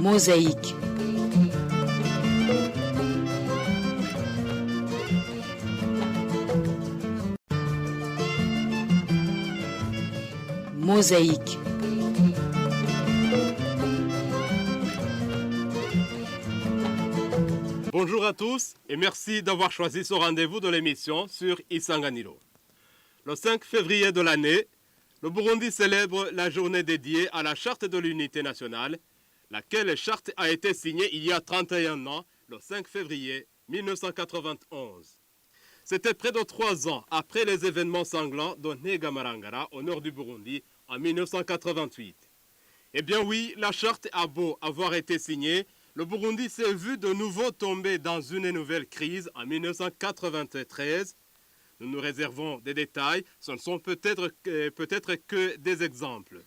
Mosaïque. Mosaïque. Bonjour à tous et merci d'avoir choisi ce rendez-vous de l'émission sur Isanganiro. Le 5 février de l'année, le Burundi célèbre la journée dédiée à la Charte de l'Unité nationale, laquelle charte a été signée il y a 31 ans, le 5 février 1991. C'était près de 3 ans après les événements sanglants de Nega-Marangara au nord du Burundi en 1988. Eh bien oui, la charte a beau avoir été signée, le Burundi s'est vu de nouveau tomber dans une nouvelle crise en 1993. Nous nous réservons des détails, ce ne sont peut-être que des exemples.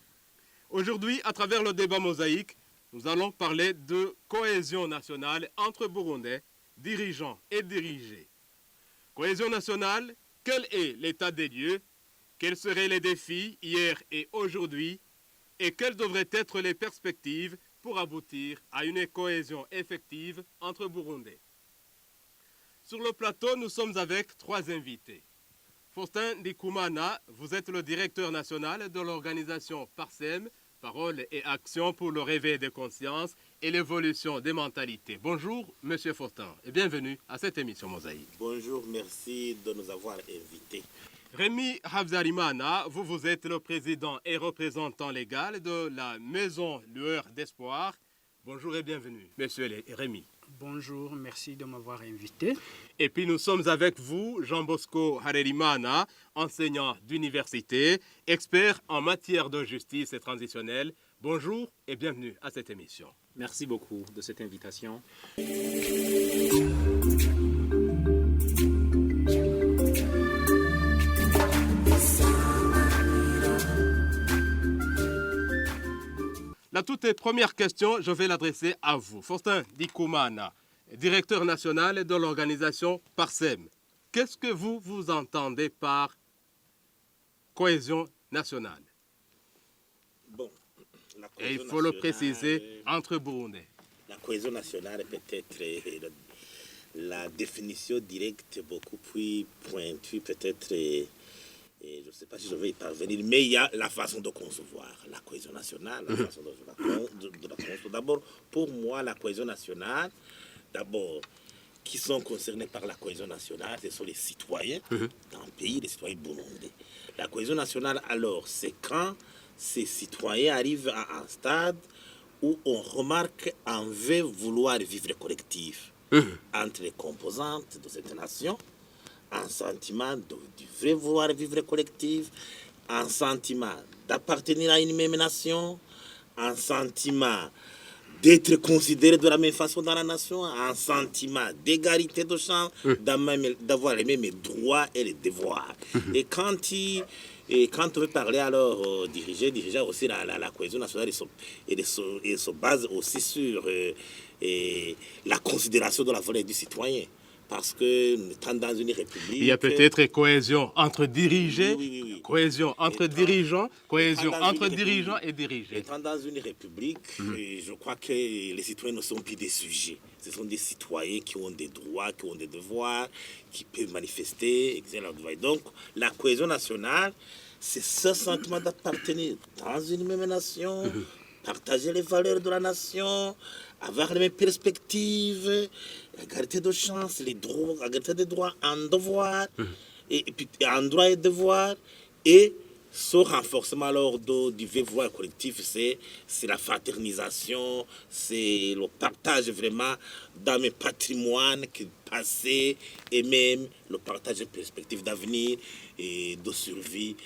Aujourd'hui, à travers le débat mosaïque, nous allons parler de cohésion nationale entre Burundais, dirigeants et dirigés. Cohésion nationale, quel est l'état des lieux? Quels seraient les défis hier et aujourd'hui? Et quelles devraient être les perspectives pour aboutir à une cohésion effective entre Burundais? Sur le plateau, nous sommes avec 3 invités. Faustin Ndikumana, vous êtes le directeur national de l'organisation PARSEM, Parole et Action pour le réveil des consciences et l'évolution des mentalités. Bonjour, Monsieur Faustin, et bienvenue à cette émission Mosaïque. Bonjour, merci de nous avoir invités. Rémi Habzarimana, vous êtes le président et représentant légal de la Maison Lueur d'Espoir. Bonjour et bienvenue, Monsieur Rémi. Bonjour, merci de m'avoir invité. Et puis nous sommes avec vous, Jean Bosco Harerimana, enseignant d'université, expert en matière de justice et transitionnelle. Bonjour et bienvenue à cette émission. Merci beaucoup de cette invitation. La toute première question, je vais l'adresser à vous. Faustin Ndikumana, directeur national de l'organisation PARSEM. Qu'est-ce que vous entendez par cohésion nationale? Bon, la Et il cohésion faut le nationale, préciser entre Burundais. La cohésion nationale est peut-être la définition directe, beaucoup plus pointue, peut-être, et je ne sais pas si je vais y parvenir, mais il y a la façon de concevoir la cohésion nationale, la façon de la concevoir. D'abord, pour moi, la cohésion nationale, d'abord, qui sont concernés par la cohésion nationale, ce sont les citoyens dans le pays, les citoyens burundais. La cohésion nationale, alors, c'est quand ces citoyens arrivent à un stade où on remarque un vrai vouloir vivre collectif entre les composantes de cette nation, un sentiment du vrai vouloir vivre collectif, un sentiment d'appartenir à une même nation, un sentiment d'être considéré de la même façon dans la nation, un sentiment d'égalité de chance, d'avoir les mêmes droits et les devoirs. Et quand on veut parler alors diriger aussi la cohésion nationale, elle se base aussi sur la considération de la valeur du citoyen. Parce que nous sommes dans une république... Il y a peut-être cohésion entre dirigés, oui. Cohésion entre dirigeants, cohésion entre dirigeants et dirigés. Étant dans une république, je crois que les citoyens ne sont plus des sujets. Ce sont des citoyens qui ont des droits, qui ont des devoirs, qui peuvent manifester, exercer leurs droits. Donc, la cohésion nationale, c'est ce sentiment d'appartenir dans une même nation, partager les valeurs de la nation, avoir les mêmes perspectives, égalité de chance, les droits, égalité des droits, un devoir, et puis un droit et devoir, et ce renforcement alors du devoir collectif, c'est la fraternisation, c'est le partage vraiment dans mes patrimoines passés, et même le partage de perspectives d'avenir et de survie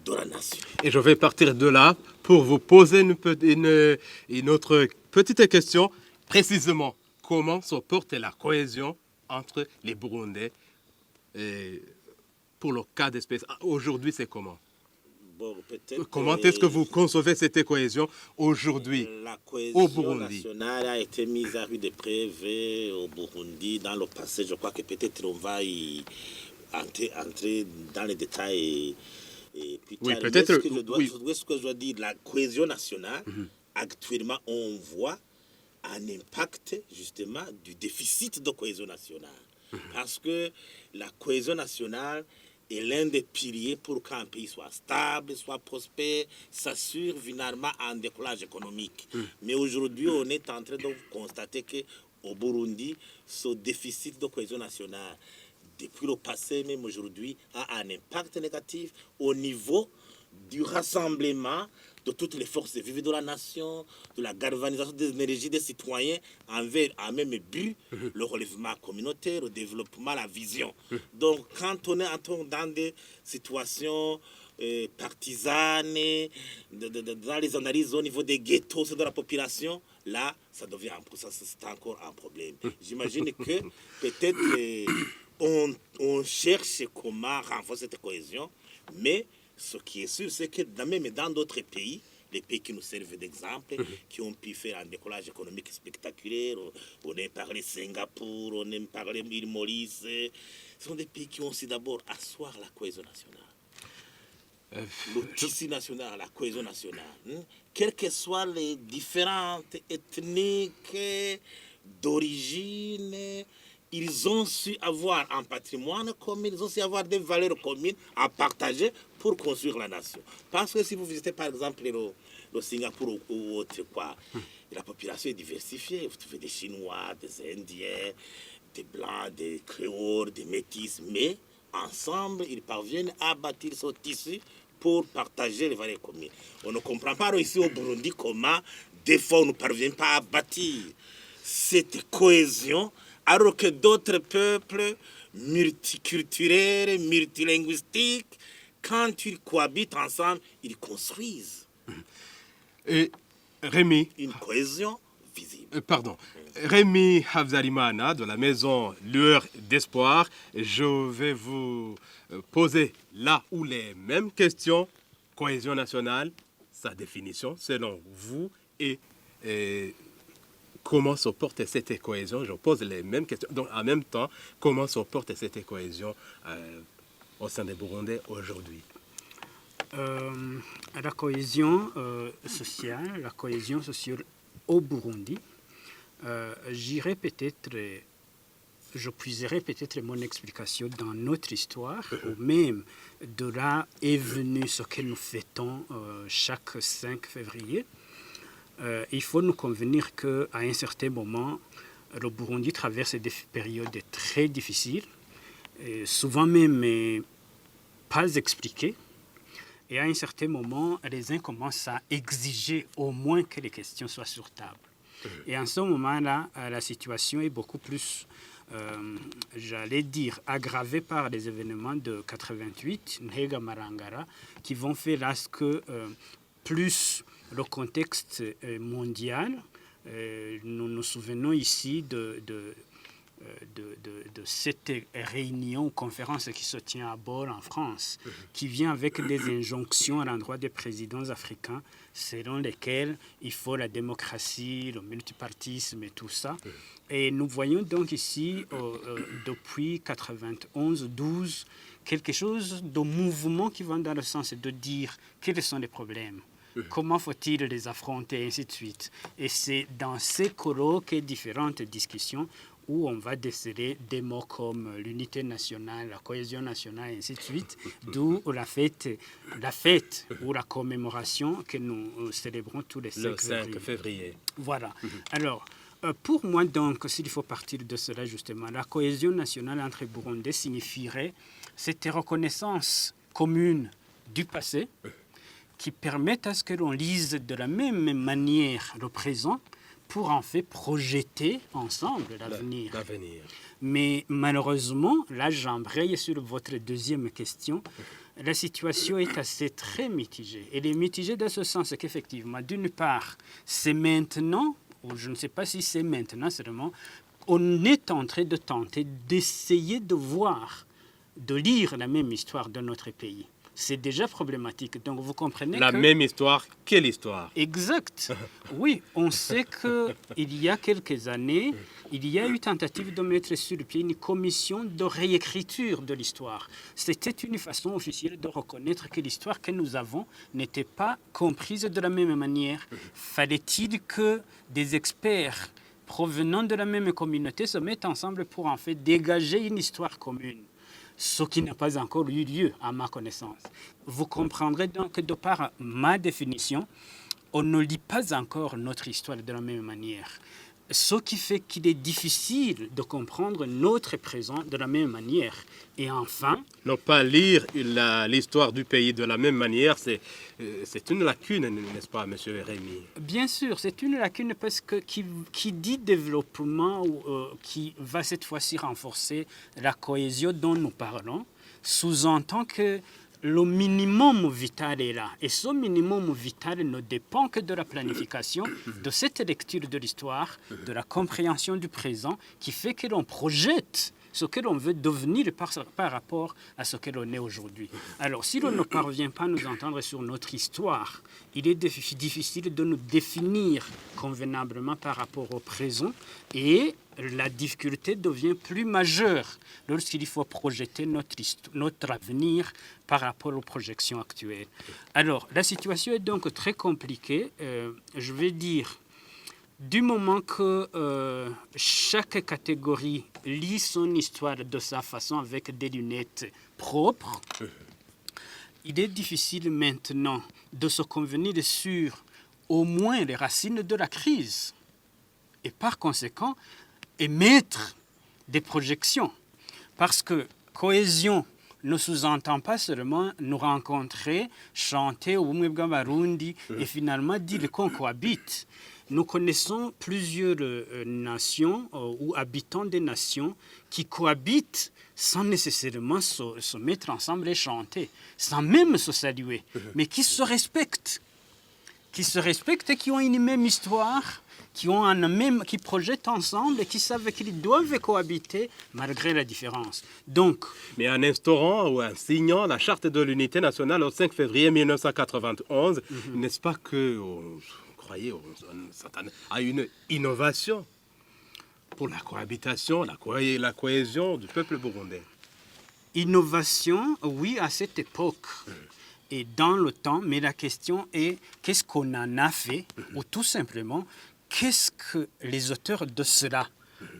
de la nation. Et je vais partir de là pour vous poser une autre petite question. Précisément, comment se porte la cohésion entre les Burundais pour le cas d'espèce? Aujourd'hui, c'est comment? Bon, comment est-ce que vous concevez cette cohésion aujourd'hui au Burundi? La cohésion nationale a été mise à rude épreuve au Burundi dans le passé. Je crois que peut-être on va y entrer dans les détails. Et puis, oui, peut-être. Ce que je dois dire, la cohésion nationale, actuellement, on voit un impact justement du déficit de cohésion nationale. Parce que la cohésion nationale est l'un des piliers pour qu'un pays soit stable, soit prospère, s'assure finalement un décollage économique. Mais aujourd'hui, on est en train de constater qu'au Burundi, ce déficit de cohésion nationale, depuis le passé, même aujourd'hui, a un impact négatif au niveau du rassemblement de toutes les forces vives de la nation, de la galvanisation des énergies des citoyens envers un même but, le relèvement communautaire, le développement, la vision. Donc, quand on est dans des situations partisanes, dans les analyses au niveau des ghettos de la population, là, ça devient c'est encore un problème. J'imagine que peut-être on cherche comment renforcer cette cohésion, mais ce qui est sûr, c'est que même dans d'autres pays, les pays qui nous servent d'exemple, qui ont pu faire un décollage économique spectaculaire, on aime parler Singapour, on aime parler l'île Maurice, ce sont des pays qui ont aussi d'abord asseoir la cohésion nationale. Le tissu national, la cohésion nationale. Quelles que soient les différentes ethniques d'origine, ils ont su avoir un patrimoine commun, ils ont su avoir des valeurs communes à partager pour construire la nation. Parce que si vous visitez par exemple le Singapour ou autre quoi, la population est diversifiée. Vous trouvez des Chinois, des Indiens, des Blancs, des Créoles, des Métis, mais ensemble, ils parviennent à bâtir ce tissu pour partager les valeurs communes. On ne comprend pas ici au Burundi comment des fois on ne parvient pas à bâtir cette cohésion, alors que d'autres peuples multiculturels, multilinguistiques, quand ils cohabitent ensemble, ils construisent Et Rémi, une cohésion visible. Rémi Havzalimana de la maison Lueur d'Espoir, je vais vous poser là ou les mêmes questions. Cohésion nationale, sa définition selon vous et comment se porte cette cohésion. Je pose les mêmes questions. Donc en même temps, comment se porte cette cohésion au sein des Burundais aujourd'hui? La cohésion sociale, au Burundi, je puiserai peut-être mon explication dans notre histoire, ou même de là est venu ce que nous fêtons chaque 5 février. Il faut nous convenir qu'à un certain moment, le Burundi traverse des périodes très difficiles, souvent même pas expliquées. Et à un certain moment, les uns commencent à exiger au moins que les questions soient sur table. Et en ce moment-là, la situation est beaucoup plus, j'allais dire, aggravée par les événements de 88, Nhega Marangara, qui vont faire là ce que plus le contexte mondial, nous nous souvenons ici de cette réunion ou conférence qui se tient à Bâle en France, qui vient avec des injonctions à l'endroit des présidents africains selon lesquels il faut la démocratie, le multipartisme et tout ça. Et nous voyons donc ici, depuis 91-12, quelque chose de mouvement qui va dans le sens de dire quels sont les problèmes. Comment faut-il les affronter, et ainsi de suite. Et c'est dans ces colloques et différentes discussions où on va déceler des mots comme l'unité nationale, la cohésion nationale, et ainsi de suite, d'où la fête ou la commémoration que nous célébrons tous les 5 février. Voilà. Alors, pour moi, donc, s'il faut partir de cela, justement, la cohésion nationale entre Burundais signifierait cette reconnaissance commune du passé qui permettent à ce que l'on lise de la même manière le présent pour en fait projeter ensemble l'avenir. Mais malheureusement, là j'embraye sur votre deuxième question, la situation est assez très mitigée. Elle est mitigée dans ce sens qu'effectivement, d'une part, c'est maintenant, ou je ne sais pas si c'est maintenant seulement, on est en train de tenter d'essayer de voir, de lire la même histoire de notre pays. c'est déjà problématique. Donc vous comprenez La que... même histoire, quelle histoire? Exact. Oui, on sait qu'il y a quelques années, il y a eu tentative de mettre sur le pied une commission de réécriture de l'histoire. C'était une façon officielle de reconnaître que l'histoire que nous avons n'était pas comprise de la même manière. Fallait-il que des experts provenant de la même communauté se mettent ensemble pour en fait dégager une histoire commune? Ce qui n'a pas encore eu lieu à ma connaissance. Vous comprendrez donc que de par ma définition, on ne lit pas encore notre histoire de la même manière. Ce qui fait qu'il est difficile de comprendre notre présent de la même manière. Et enfin... Ne pas lire l'histoire du pays de la même manière, c'est une lacune, n'est-ce pas, M. Rémy? Bien sûr, c'est une lacune parce que qui dit développement, qui va cette fois-ci renforcer la cohésion dont nous parlons, sous-entend que le minimum vital est là. Et ce minimum vital ne dépend que de la planification, de cette lecture de l'histoire, de la compréhension du présent, qui fait que l'on projette ce que l'on veut devenir par rapport à ce que l'on est aujourd'hui. Alors, si l'on ne parvient pas à nous entendre sur notre histoire, il est difficile de nous définir convenablement par rapport au présent et la difficulté devient plus majeure lorsqu'il faut projeter notre avenir par rapport aux projections actuelles. Alors, la situation est donc très compliquée. Je vais dire, du moment que chaque catégorie lit son histoire de sa façon avec des lunettes propres, il est difficile maintenant de se convenir sur au moins les racines de la crise et par conséquent émettre des projections. Parce que cohésion ne sous-entend pas seulement nous rencontrer, chanter au Bumwe bw'Abarundi et finalement dire qu'on cohabite. Nous connaissons plusieurs nations ou habitants des nations qui cohabitent sans nécessairement se mettre ensemble et chanter, sans même se saluer, mais qui se respectent, et qui ont une même histoire, qui projettent ensemble et qui savent qu'ils doivent cohabiter malgré la différence. Donc, mais en instaurant ou en signant la Charte de l'unité nationale au 5 février 1991, n'est-ce pas que croyez à une innovation pour la cohabitation, la cohésion du peuple burundais? Innovation, oui, à cette époque et dans le temps, mais la question est qu'est-ce qu'on en a fait ou tout simplement qu'est-ce que les auteurs de cela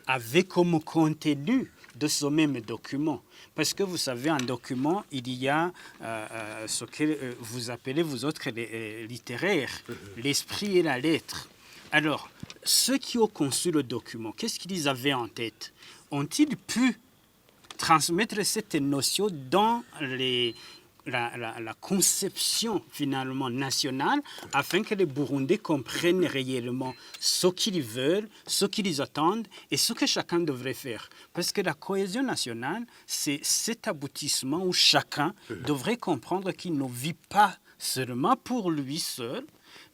avaient comme contenu de ce même document. Parce que vous savez, un document, il y a ce que vous appelez, vous autres, les littéraires, l'esprit et la lettre. Alors, ceux qui ont conçu le document, qu'est-ce qu'ils avaient en tête? Ont-ils pu transmettre cette notion dans la conception finalement nationale afin que les Burundais comprennent réellement ce qu'ils veulent, ce qu'ils attendent et ce que chacun devrait faire. Parce que la cohésion nationale, c'est cet aboutissement où chacun devrait comprendre qu'il ne vit pas seulement pour lui seul,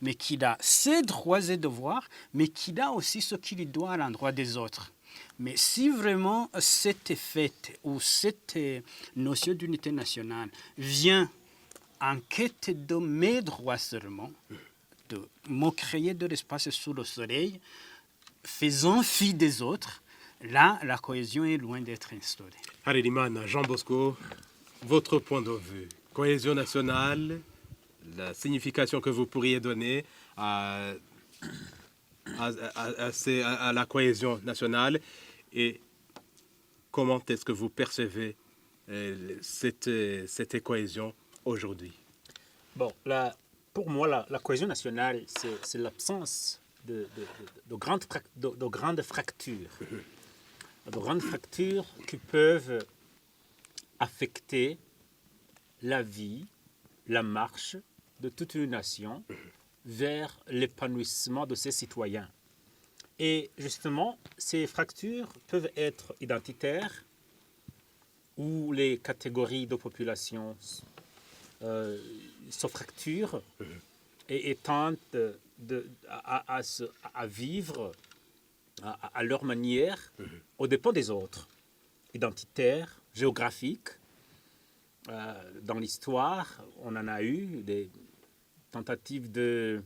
mais qu'il a ses droits et devoirs, mais qu'il a aussi ce qu'il doit à l'endroit des autres. Mais si vraiment cet effet ou cette notion d'unité nationale vient en quête de mes droits seulement, de me créer de l'espace sous le soleil, faisant fi des autres, là, la cohésion est loin d'être instaurée. Harerimana, Jean Bosco, votre point de vue, cohésion nationale, la signification que vous pourriez donner à la cohésion nationale et comment est-ce que vous percevez cette cohésion aujourd'hui? Bon, pour moi, la cohésion nationale, c'est l'absence de grandes fractures. De grandes fractures qui peuvent affecter la vie, la marche de toute une nation vers l'épanouissement de ses citoyens. Et justement, ces fractures peuvent être identitaires, où les catégories de population se fracturent et tentent à vivre à leur manière, aux dépens des autres, identitaires, géographiques, dans l'histoire, on en a eu des tentatives de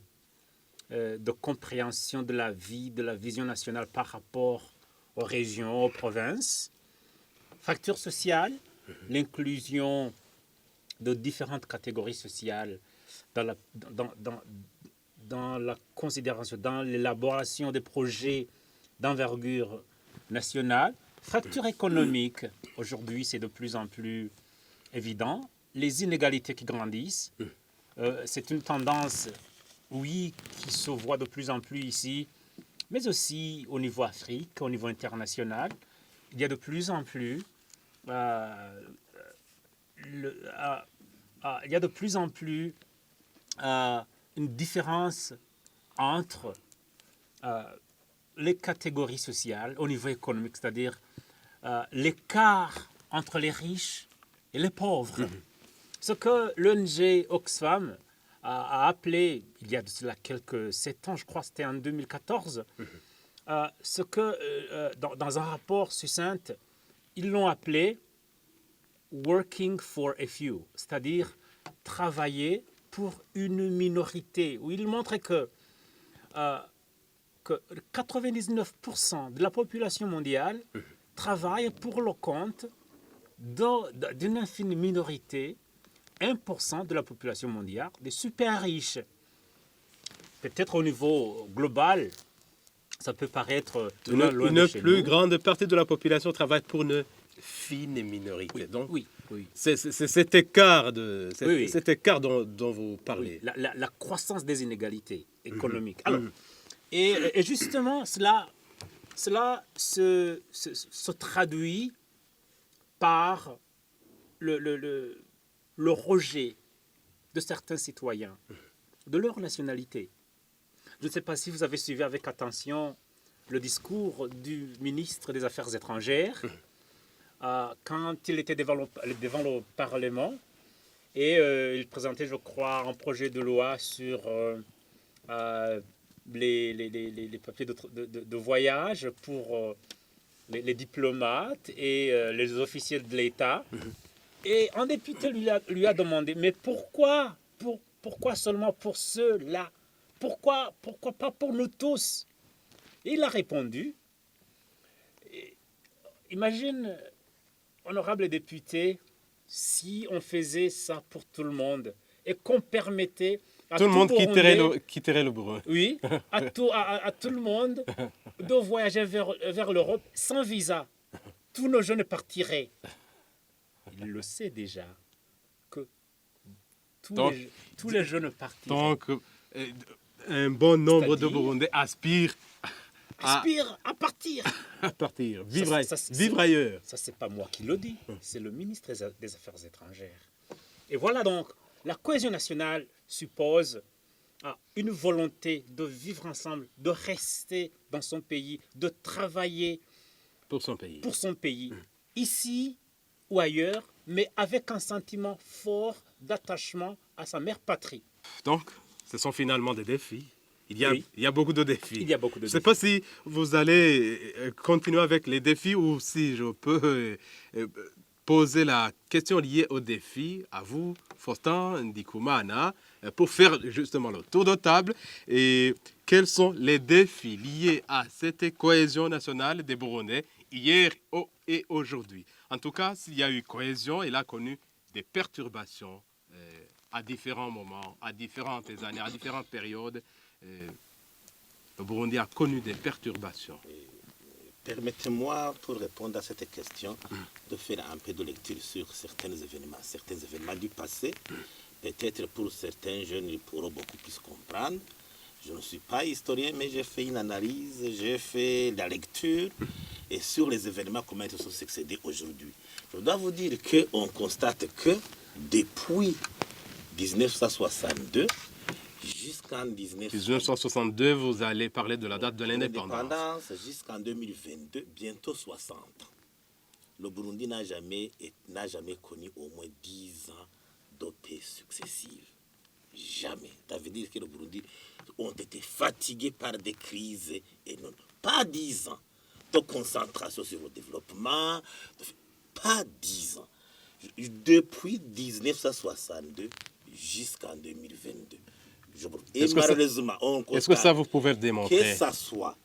compréhension de la vie, de la vision nationale par rapport aux régions, aux provinces. Fracture sociale, l'inclusion de différentes catégories sociales dans la considération, dans l'élaboration des projets d'envergure nationale. Fracture économique, aujourd'hui c'est de plus en plus évident. Les inégalités qui grandissent, c'est une tendance, oui, qui se voit de plus en plus ici, mais aussi au niveau Afrique, au niveau international. Il y a de plus en plus une différence entre les catégories sociales au niveau économique, c'est-à-dire l'écart entre les riches et les pauvres. Ce que l'ONG Oxfam a appelé, il y a de cela quelques 7 ans, je crois, c'était en 2014, ce que, dans un rapport succinct, ils l'ont appelé « working for a few », c'est-à-dire travailler pour une minorité, où il montrait que 99% de la population mondiale travaille pour le compte d'une infime minorité, 1% de la population mondiale, des super riches. Peut-être au niveau global, ça peut paraître loin de chez plus nous. grande partie de la population travaille pour une fine minorité. Oui, Donc, oui. c'est cet écart, Oui. cet écart dont vous parlez. Oui, la croissance des inégalités économiques. Alors, et justement, cela se traduit par le rejet de certains citoyens de leur nationalité. Je ne sais pas si vous avez suivi avec attention le discours du ministre des Affaires étrangères quand il était devant le Parlement et il présentait, je crois, un projet de loi sur les papiers de voyage pour les diplomates et les officiels de l'État. Et un député lui a demandé, mais pourquoi seulement pour ceux-là? Pourquoi pas pour nous tous? Et il a répondu, imagine, honorable député, si on faisait ça pour tout le monde et qu'on permettait à Tout le monde Burundais, quitterait le Burundi. oui, à tout le monde de voyager vers l'Europe sans visa. Tous nos jeunes partiraient. Il le sait déjà que tous les jeunes partiraient. Donc, un bon nombre de C'est-à-dire Burundais aspirent à partir. à partir, Ça, vivre ailleurs. Ça, c'est pas moi qui le dis, c'est le ministre des Affaires étrangères. Et voilà donc, la cohésion nationale suppose une volonté de vivre ensemble, de rester dans son pays, de travailler Pour son pays. ici ou ailleurs, mais avec un sentiment fort d'attachement à sa mère patrie. Donc, ce sont finalement des défis. Il Oui. y a beaucoup de défis. Il y a beaucoup de Je ne sais pas si vous allez continuer avec les défis ou si je peux poser la question liée aux défis à vous, Faustin Ndikumana, pour faire justement le tour de table. Et quels sont les défis liés à cette cohésion nationale des Burundais hier et aujourd'hui? En tout cas, s'il y a eu cohésion, il a connu des perturbations à différents moments, à différentes années, à différentes périodes. Le Burundi a connu des perturbations. Permettez-moi, pour répondre à cette question, de faire un peu de lecture sur certains événements du passé. Peut-être pour certains jeunes, ils pourront beaucoup plus comprendre. Je ne suis pas historien, mais j'ai fait une analyse, j'ai fait la lecture et sur les événements comment ils se sont succédés aujourd'hui. Je dois vous dire qu'on constate que depuis 1962 jusqu'en 1962, vous allez parler de la date de l'indépendance. Jusqu'en 2022, bientôt 60. Le Burundi n'a jamais connu au moins 10 ans de paix successive. Jamais. Ça veut dire que le Burundi ont été fatigués par des crises et non, pas 10 ans de concentration sur le développement, pas 10 ans. depuis 1962 jusqu'en 2022. Et Est-ce que ça- malheureusement, on Est-ce que ça, constate vous pouvez le que démontrer? ça soit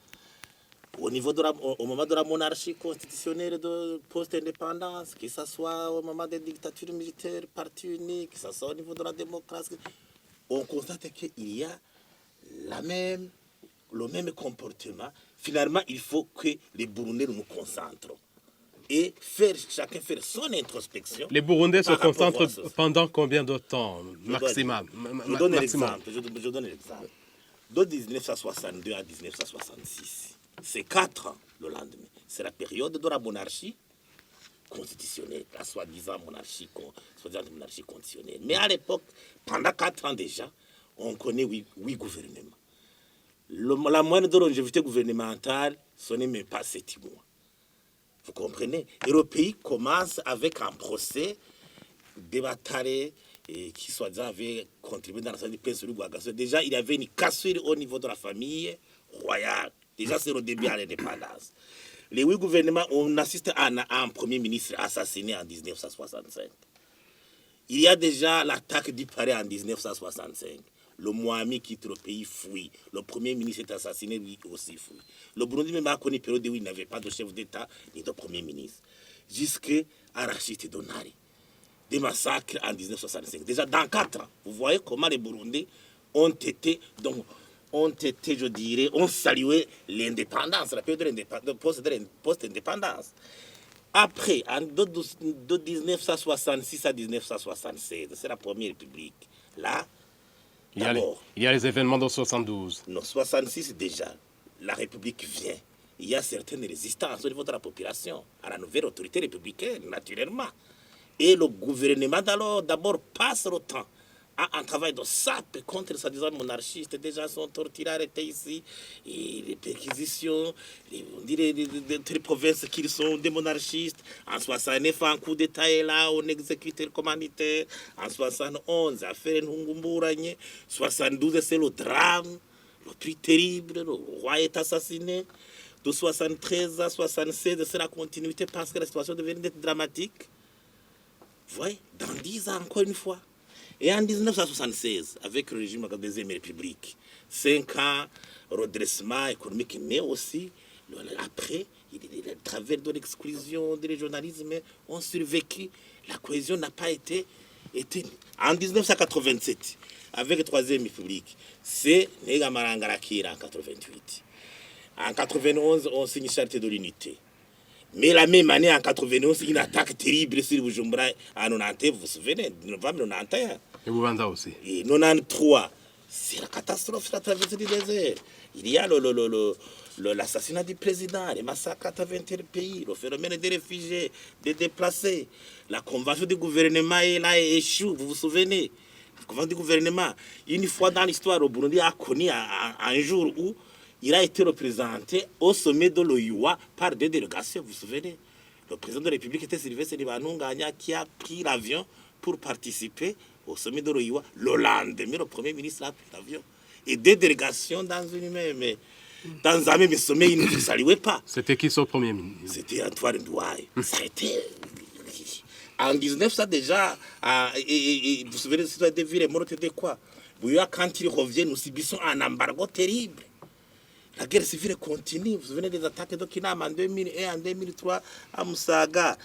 au niveau au moment de la monarchie constitutionnelle de post-indépendance, que ce soit au moment des dictatures militaires, parti unique, que ce soit au niveau de la démocratie, on constate qu'il y a le même comportement. Finalement, il faut que les Burundais nous concentrent et chacun faire son introspection. Les Burundais se par rapport concentrent à ça. pendant combien de temps Je maximum? Je donne un maximum. exemple. Je donne un exemple. De 1962 à 1966, c'est 4 ans le lendemain. C'est la période de la monarchie constitutionnelle, la soi-disant monarchie constitutionnelle. Mais à l'époque, pendant 4 ans déjà, on connaît 8 gouvernements. La moyenne de longévité gouvernementale, ce n'est même pas 7 mois. Vous comprenez? Et le pays commence avec un procès de bataille qui soi-disant avait contribué dans la salle du pain sur le Déjà, il y avait une cassure au niveau de la famille royale. Déjà, c'est le début à l'indépendance. Les 8 gouvernements, on assiste à un premier ministre assassiné en 1965. Il y a déjà l'attaque du palais en 1965. Le Moami quitte le pays, fuit. Le premier ministre est assassiné, lui aussi fuit. Le Burundi même a connu une période où il n'avait pas de chef d'État ni de premier ministre. Jusqu'à Rachid Donari. Des massacres en 1965. Déjà dans 4 ans, vous voyez comment les Burundais ont été, je dirais, ont salué l'indépendance, la période de post-indépendance. Après, de 1966 à 1976, c'est la première république. Là, Il y a les événements de 72. non, 66 déjà, la République vient. Il y a certaines résistances au niveau de la population à la nouvelle autorité républicaine, naturellement. Et le gouvernement d'abord passe le temps à un travail de sape contre sa disant monarchiste. Des gens sont torturés, arrêtés ici. Et les perquisitions, on dirait les provinces qui sont des monarchistes. En 69, un coup d'État est là, on exécute le commanditaire. En 71, affaire Nhungumburanye. 72, c'est le drame, le plus terrible. Le roi est assassiné. De 73 à 76, c'est la continuité parce que la situation devenait dramatique. Vous voyez, dans 10 ans, encore une fois. Et en 1976, avec le régime de la Deuxième République, 5 ans, redressement économique, mais aussi, après, les travers de l'exclusion, du régionalisme ont survécu. La cohésion n'a pas été. En 1987, avec la Troisième République, c'est Nega Marangarakira en 88. En 91, on signe charte de l'unité. Mais la même année, en 91, une attaque terrible sur Bujumbura en 90, vous vous souvenez, novembre 91. Et Rwanda aussi. Et 93, c'est la catastrophe, la traversée du désert. Il y a l'assassinat du président, les massacres à travers le pays, le phénomène des réfugiés, des déplacés. La convention du gouvernement est là et échoue, vous vous souvenez. La convention du gouvernement, une fois dans l'histoire, le Burundi a connu un jour où il a été représenté au sommet de l'OIWA par des délégations, vous vous souvenez. Le président de la République était Sylvestre Ntibantunganya qui a pris l'avion pour participer au sommet de l'OIWA. Le lendemain, le Premier ministre a pris l'avion. Et des délégations dans dans un même sommet, ils ne se saluaient pas. C'était qui son premier ministre? C'était Antoine Douaye. Ça a été... En 1900 déjà, vous vous souvenez de cette de ville, de quoi? Quand il revient, nous subissons un embargo terrible. La guerre civile continue. Vous vous souvenez des attaques de Kinam en 2001, en 2003, à Moussaga.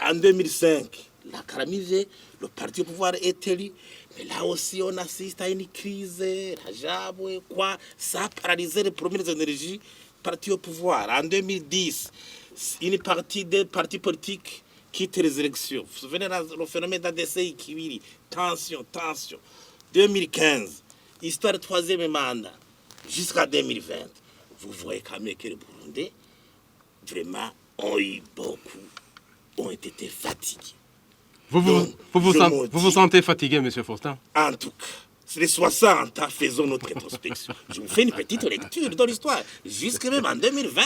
En 2005, la calamité, le parti au pouvoir est élu. Mais là aussi, on assiste à une crise. Rajabwe, quoi. Ça a paralysé les premières énergies parti au pouvoir. En 2010, une partie des partis politiques quitte les élections. Vous vous souvenez du phénomène d'ADC Kiwiri. Tension. 2015, histoire de troisième mandat. Jusqu'à 2020, vous voyez quand même que les Burundais, vraiment, ont été fatigués. Vous vous sentez fatigué, M. Faustin? En tout cas, sur les 60 ans, faisons notre introspection. Je vous fais une petite lecture de l'histoire, jusqu'à même en 2020.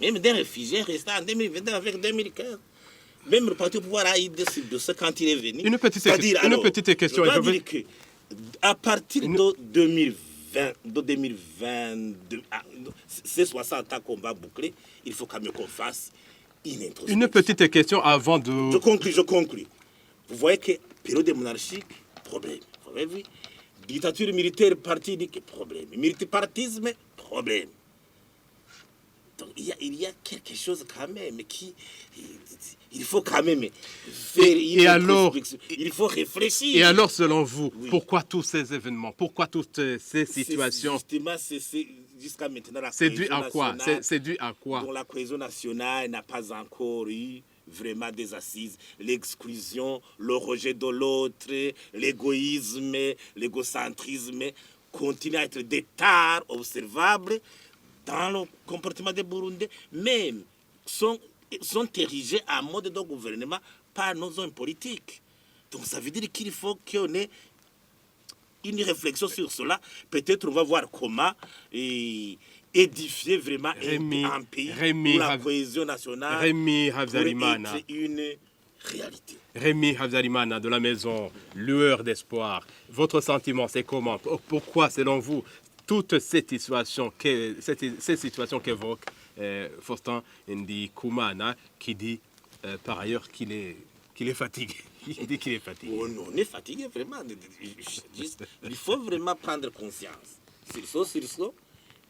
Même des réfugiés restés en 2020 avec 2015. Même le parti au pouvoir a eu des de ce quand il est venu. Une petite question. Je dois dire que, à partir de 2022, ces 60 ans qu'on va boucler, il faut quand même qu'on fasse une introspection. Une petite question avant de... Je conclus. Vous voyez que période monarchique, problème. Vous avez vu? Dictature militaire partidique, problème. Multipartisme, problème. Donc il y a quelque chose quand même qui... Il faut quand même faire une introspection. Il faut réfléchir. Et alors, selon vous, Oui. pourquoi tous ces événements? Pourquoi toutes ces situations? Justement, c'est jusqu'à maintenant la C'est dû cohésion à quoi? nationale, C'est dû à quoi? dont la cohésion nationale n'a pas encore eu vraiment des assises. L'exclusion, le rejet de l'autre, l'égoïsme, l'égocentrisme continuent à être des tares observables dans le comportement des Burundais, même sont érigés en mode de gouvernement par nos hommes politiques. Donc ça veut dire qu'il faut qu'on ait une réflexion sur cela. Peut-être on va voir comment édifier vraiment un pays où la cohésion nationale Rémi pourrait Habyarimana. être une réalité. Rémi Habyarimana de la maison Lueur d'Espoir, votre sentiment c'est comment? Pourquoi selon vous toutes ces situations qu'évoque Faustin Ndikoumana qui dit par ailleurs qu'il est fatigué? Il dit qu'il est fatigué. On est fatigué vraiment. Il faut vraiment prendre conscience. Sur ça.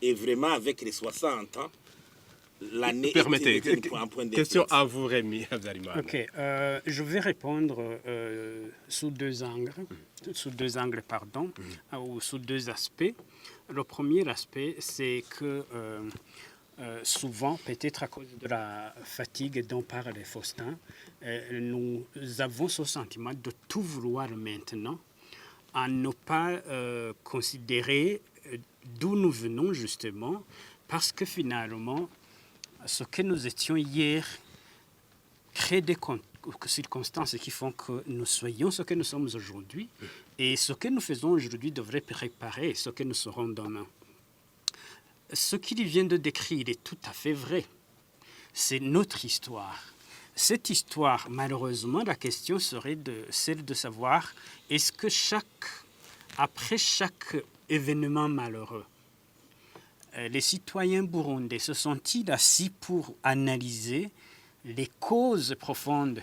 Et vraiment avec les 60 ans, l'année Permettez, était un point de question réflexion. à vous Rémi Habyarimana. Ok, je vais répondre sous deux angles, ou sous deux aspects. Le premier aspect, c'est que souvent, peut-être à cause de la fatigue dont parle Faustin, nous avons ce sentiment de tout vouloir maintenant, à ne pas considérer d'où nous venons justement, parce que finalement, ce que nous étions hier crée des circonstances qui font que nous soyons ce que nous sommes aujourd'hui, et ce que nous faisons aujourd'hui devrait préparer ce que nous serons demain. Ce qu'il vient de décrire est tout à fait vrai. C'est notre histoire. Cette histoire, malheureusement, la question serait celle de savoir est-ce que après chaque événement malheureux, les citoyens burundais se sont-ils assis pour analyser les causes profondes,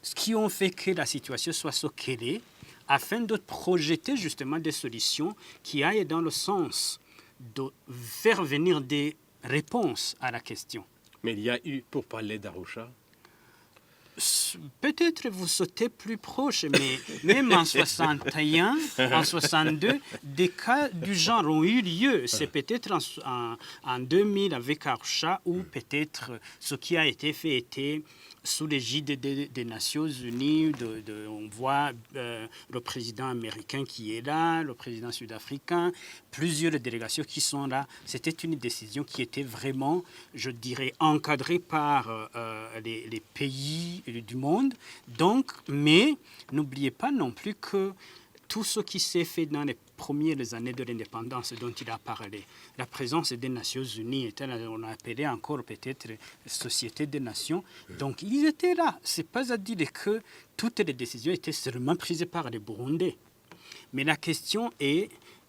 ce qui ont fait que la situation soit ce qu'elle est, afin de projeter justement des solutions qui aillent dans le sens de faire venir des réponses à la question. Mais il y a eu, pour parler d'Arusha, Peut-être vous sautez plus proche, mais même en 61, en 62, des cas du genre ont eu lieu. C'est peut-être en 2000 avec Arusha où peut-être ce qui a été fait était sous l'égide des Nations Unies. On voit le président américain qui est là, le président sud-africain, plusieurs délégations qui sont là. C'était une décision qui était vraiment, je dirais, encadrée par les pays du monde. Donc, mais n'oubliez pas non plus que tout ce qui s'est fait dans les premières années de l'indépendance dont il a parlé, la présence des Nations Unies, on a appelé encore peut-être Société des Nations, donc ils étaient là. Ce n'est pas à dire que toutes les décisions étaient seulement prises par les Burundais. Mais la question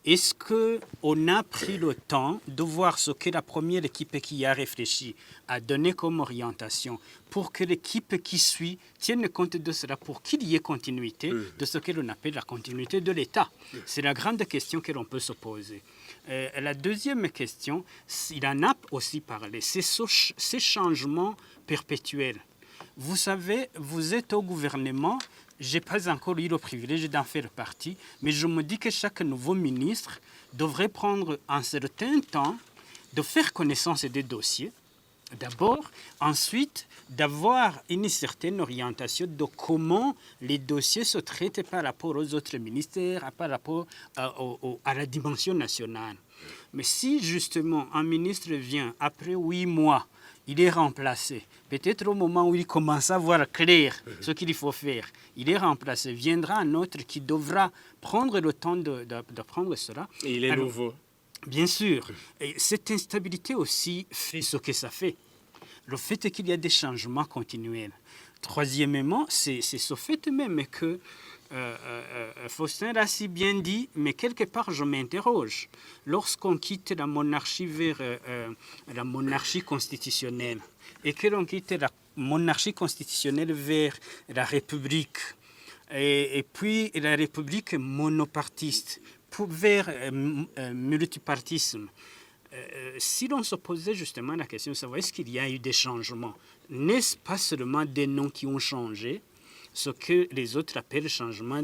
est-ce qu'on a pris le temps de voir ce que la première équipe qui a réfléchi a donné comme orientation pour que l'équipe qui suit tienne compte de cela, pour qu'il y ait continuité de ce que l'on appelle la continuité de l'État? C'est la grande question que l'on peut se poser. La deuxième question, il en a aussi parlé, c'est ces changements perpétuels. Vous savez, vous êtes au gouvernement. Je n'ai pas encore eu le privilège d'en faire partie, mais je me dis que chaque nouveau ministre devrait prendre un certain temps de faire connaissance des dossiers, d'abord, ensuite d'avoir une certaine orientation de comment les dossiers se traitent par rapport aux autres ministères, par rapport à la dimension nationale. Mais si justement un ministre vient après 8 mois, il est remplacé. Peut-être au moment où il commence à voir clair ce qu'il faut faire, il est remplacé. Viendra un autre qui devra prendre le temps de prendre cela. Et il est nouveau. Bien sûr. Et cette instabilité aussi fait ce que ça fait. Le fait qu'il y a des changements continuels. Troisièmement, c'est ce fait même que Faustin l'a si bien dit, mais quelque part je m'interroge. Lorsqu'on quitte la monarchie vers la monarchie constitutionnelle et que l'on quitte la monarchie constitutionnelle vers la République et puis la République monopartiste vers multipartisme, si l'on se posait justement la question de savoir est-ce qu'il y a eu des changements, n'est-ce pas seulement des noms qui ont changé, ce que les autres appellent changement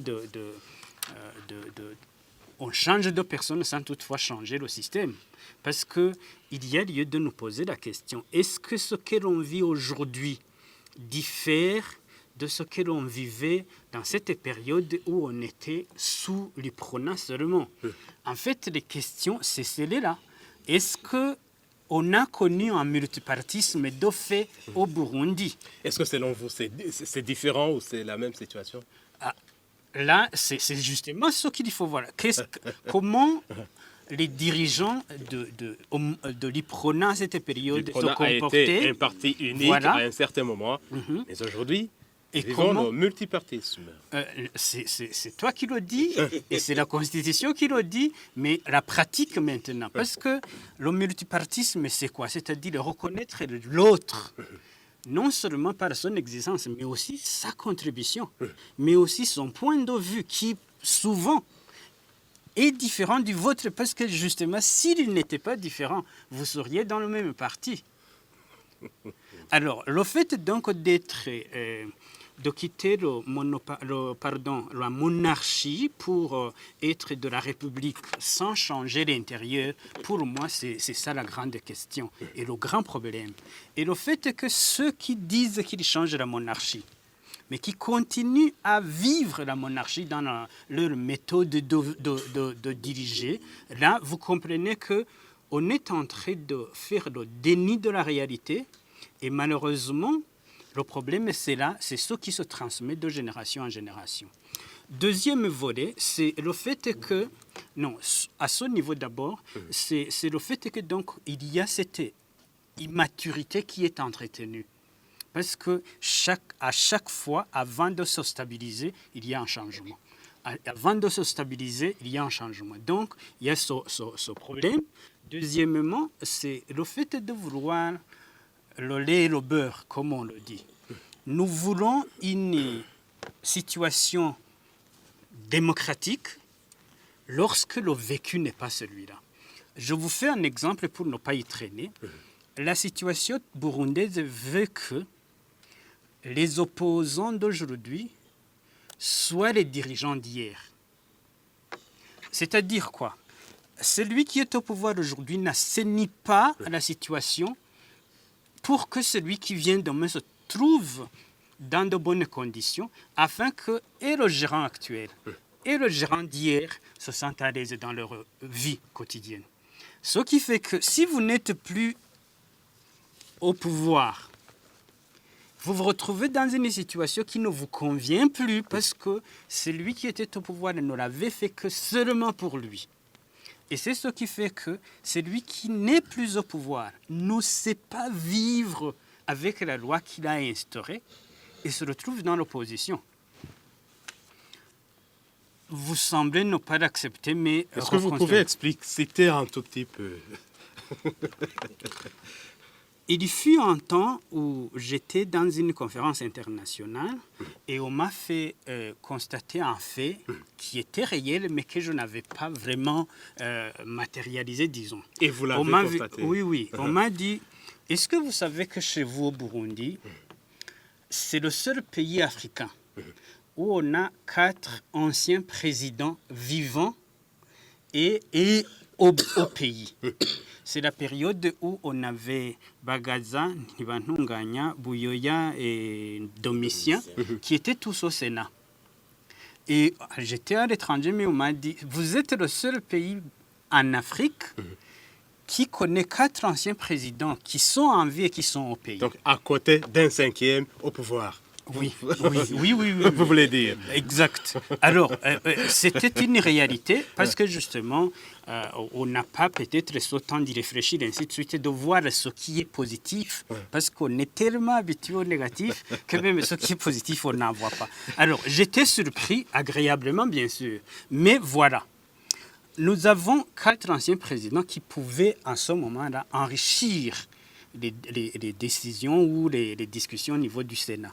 on change de personne sans toutefois changer le système. Parce qu'il y a lieu de nous poser la question, est-ce que ce que l'on vit aujourd'hui diffère de ce que l'on vivait dans cette période où on était sous l'Iprona seulement? En fait, les questions, c'est celles-là. Est-ce qu'on a connu un multipartisme de fait au Burundi? Est-ce que selon vous, c'est différent ou c'est la même situation? Là, c'est justement ce qu'il faut voir. Comment les dirigeants de l'Iprona à cette période se comportaient? A été un parti unique à un certain moment, mais aujourd'hui, vivons le multipartisme. C'est toi qui le dis, et c'est la Constitution qui le dit, mais la pratique maintenant. Parce que le multipartisme, c'est quoi? C'est-à-dire reconnaître l'autre, non seulement par son existence, mais aussi sa contribution, mais aussi son point de vue, qui souvent est différent du vôtre, parce que justement, s'il n'était pas différent, vous seriez dans le même parti. Alors, le fait donc de quitter la monarchie pour être de la République sans changer l'intérieur, pour moi, c'est ça la grande question et le grand problème. Et le fait que ceux qui disent qu'ils changent la monarchie, mais qui continuent à vivre la monarchie dans leur méthode de diriger, là, vous comprenez qu'on est en train de faire le déni de la réalité et malheureusement, le problème, c'est là, c'est ce qui se transmet de génération en génération. Deuxième volet, c'est le fait que, non, à ce niveau d'abord, c'est le fait que donc il y a cette immaturité qui est entretenue. Parce que à chaque fois, avant de se stabiliser, il y a un changement. Avant de se stabiliser, il y a un changement. Donc, il y a ce problème. Deuxièmement, c'est le fait de vouloir le lait et le beurre, comme on le dit. Nous voulons une situation démocratique lorsque le vécu n'est pas celui-là. Je vous fais un exemple pour ne pas y traîner. La situation burundaise veut que les opposants d'aujourd'hui soient les dirigeants d'hier. C'est-à-dire quoi? Celui qui est au pouvoir aujourd'hui n'assainit pas la situation pour que celui qui vient demain se trouve dans de bonnes conditions afin que et le gérant actuel et le gérant d'hier se sentent à l'aise dans leur vie quotidienne. Ce qui fait que si vous n'êtes plus au pouvoir, vous vous retrouvez dans une situation qui ne vous convient plus parce que celui qui était au pouvoir ne l'avait fait que seulement pour lui. Et c'est ce qui fait que celui qui n'est plus au pouvoir ne sait pas vivre avec la loi qu'il a instaurée et se retrouve dans l'opposition. Vous semblez ne pas l'accepter, mais... Est-ce que vous pouvez expliciter un tout petit peu? Il fut un temps où j'étais dans une conférence internationale et on m'a fait constater un fait qui était réel mais que je n'avais pas vraiment matérialisé, disons. Et vous l'avez constaté? Oui. On m'a dit, est-ce que vous savez que chez vous au Burundi, c'est le seul pays africain où on a 4 anciens présidents vivants et au pays. C'est la période où on avait Bagaza, Ntibantunganya, Buyoya et Domitien qui étaient tous au Sénat. Et j'étais à l'étranger, mais on m'a dit, vous êtes le seul pays en Afrique qui connaît 4 anciens présidents qui sont en vie et qui sont au pays. Donc à côté d'un 5e au pouvoir. Oui, oui. Vous voulez dire? Exact. Alors, c'était une réalité parce que justement, on n'a pas peut-être ce temps d'y réfléchir, ainsi de suite, et de voir ce qui est positif, parce qu'on est tellement habitué au négatif que même ce qui est positif, on n'en voit pas. Alors, j'étais surpris, agréablement bien sûr, mais voilà. Nous avons 4 anciens présidents qui pouvaient, en ce moment-là, enrichir les décisions ou les discussions au niveau du Sénat.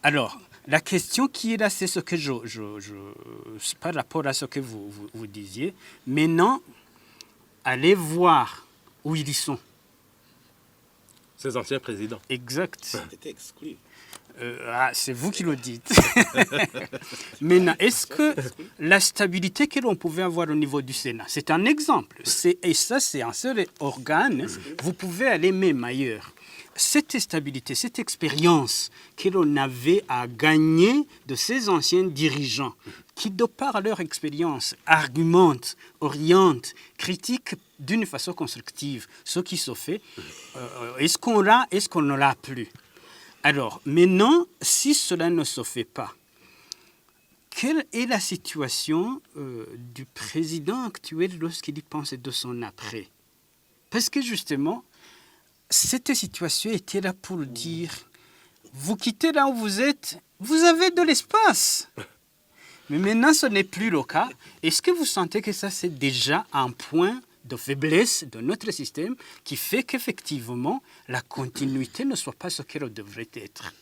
Alors, la question qui est là, c'est ce que par rapport à ce que vous disiez. Maintenant, allez voir où ils sont. Ces anciens présidents. Exact. C'était exclu. C'est vous qui le dites. Maintenant, est-ce que la stabilité que l'on pouvait avoir au niveau du Sénat, c'est un exemple. Et ça, c'est un seul organe. Vous pouvez aller même ailleurs. Cette stabilité, cette expérience que l'on avait à gagner de ces anciens dirigeants, qui, de par leur expérience, argumentent, orientent, critiquent d'une façon constructive ce qui se fait, est-ce qu'on l'a, est-ce qu'on ne l'a plus? Alors, maintenant, si cela ne se fait pas, quelle est la situation du président actuel lorsqu'il y pense de son après? Parce que justement, cette situation était là pour dire, vous quittez là où vous êtes, vous avez de l'espace. Mais maintenant, ce n'est plus le cas. Est-ce que vous sentez que ça, c'est déjà un point de faiblesse de notre système qui fait qu'effectivement, la continuité ne soit pas ce qu'elle devrait être?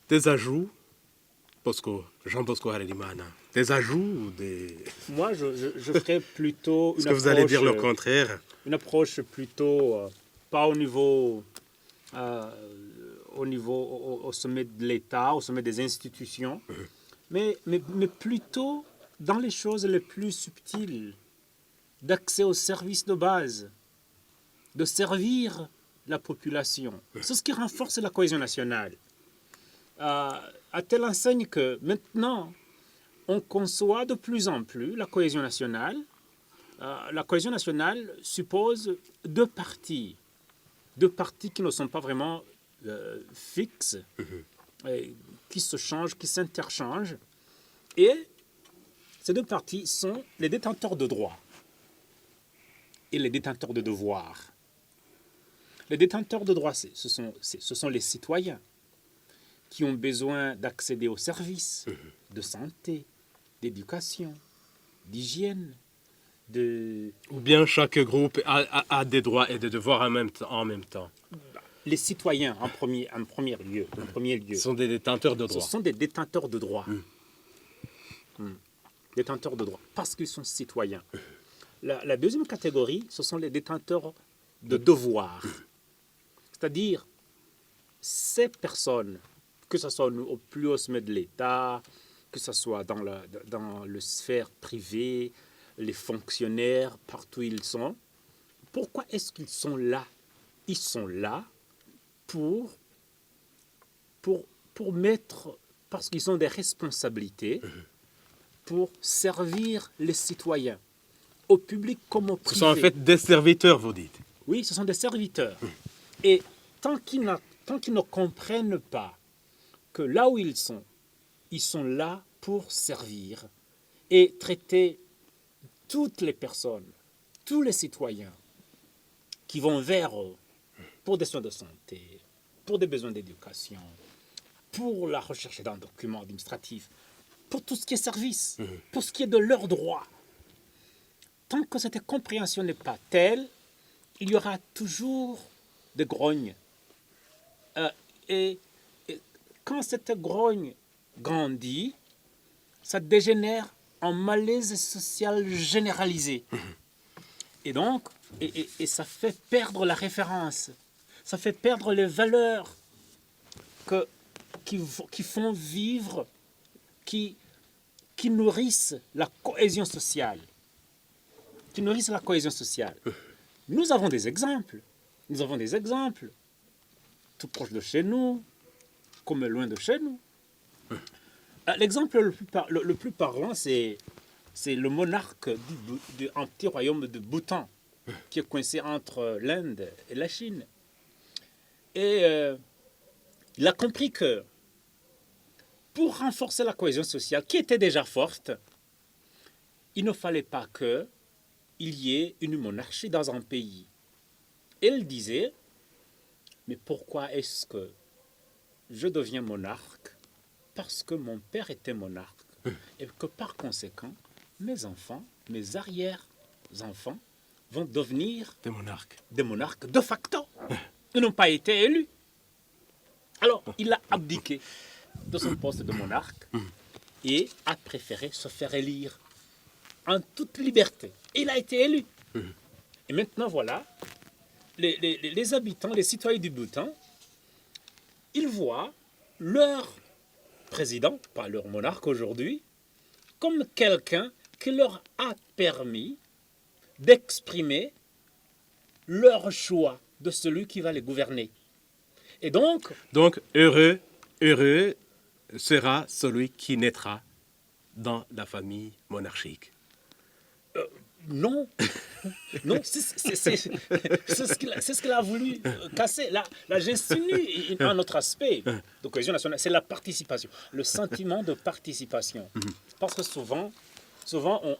Des ajouts, Jean Bosco Harelimana, des ajouts ou des... Moi, je ferais plutôt une Est-ce que vous allez dire le contraire? Une approche plutôt, pas au niveau, au sommet de l'État, au sommet des institutions, mais plutôt dans les choses les plus subtiles, d'accès aux services de base, de servir la population. C'est ce qui renforce la cohésion nationale. À telle enseigne que maintenant, on conçoit de plus en plus la cohésion nationale. La cohésion nationale suppose 2 partis. 2 partis qui ne sont pas vraiment fixes, qui se changent, qui s'interchangent. Et ces 2 partis sont les détenteurs de droits et les détenteurs de devoirs. Les détenteurs de droits, ce sont les citoyens qui ont besoin d'accéder aux services de santé, d'éducation, d'hygiène, Ou bien chaque groupe a des droits et des devoirs en même temps. Les citoyens, en premier lieu. Ce sont des détenteurs de droits. Ce sont des détenteurs de droits. Détenteurs de droits, parce qu'ils sont citoyens. La deuxième catégorie, ce sont les détenteurs de devoirs. C'est-à-dire, ces personnes, que ce soit au plus haut sommet de l'État, que ce soit dans le sphère privée, les fonctionnaires, partout où ils sont, pourquoi est-ce qu'ils sont là? Ils sont là pour mettre, parce qu'ils ont des responsabilités, pour servir les citoyens, au public comme au privé. Ce sont en fait des serviteurs, vous dites. Oui, ce sont des serviteurs. Et tant qu'ils ne comprennent pas que là où ils sont là pour servir et traiter toutes les personnes, tous les citoyens qui vont vers eux pour des soins de santé, pour des besoins d'éducation, pour la recherche d'un document administratif, pour tout ce qui est service, pour ce qui est de leurs droits. Tant que cette compréhension n'est pas telle, il y aura toujours des grognes. Et quand cette grogne grandit, ça dégénère en malaise social généralisé. Et donc, et ça fait perdre la référence. Ça fait perdre les valeurs qui font vivre, qui nourrissent la cohésion sociale. Qui nourrissent la cohésion sociale. Nous avons des exemples. Nous avons des exemples. Tout proche de chez nous, comme loin de chez nous. L'exemple le plus parlant, c'est le monarque du petit royaume de Bhoutan, qui est coincé entre l'Inde et la Chine. Et il a compris que pour renforcer la cohésion sociale, qui était déjà forte, il ne fallait pas qu'il y ait une monarchie dans un pays. Elle disait, mais pourquoi est-ce que je deviens monarque? Parce que mon père était monarque. Et que par conséquent, mes enfants, mes arrière-enfants, vont devenir des monarques de facto. Ils n'ont pas été élus. Alors, il a abdiqué de son poste de monarque et a préféré se faire élire en toute liberté. Et il a été élu. Et maintenant, voilà, les habitants, les citoyens du Bhoutan, ils voient leur président, pas leur monarque aujourd'hui, comme quelqu'un qui leur a permis d'exprimer leur choix de celui qui va les gouverner. Et donc, heureux sera celui qui naîtra dans la famille monarchique. non, non, c'est ce qu'il a voulu casser. Là, j'insinue un autre aspect de cohésion nationale, c'est la participation, le sentiment de participation. Parce que souvent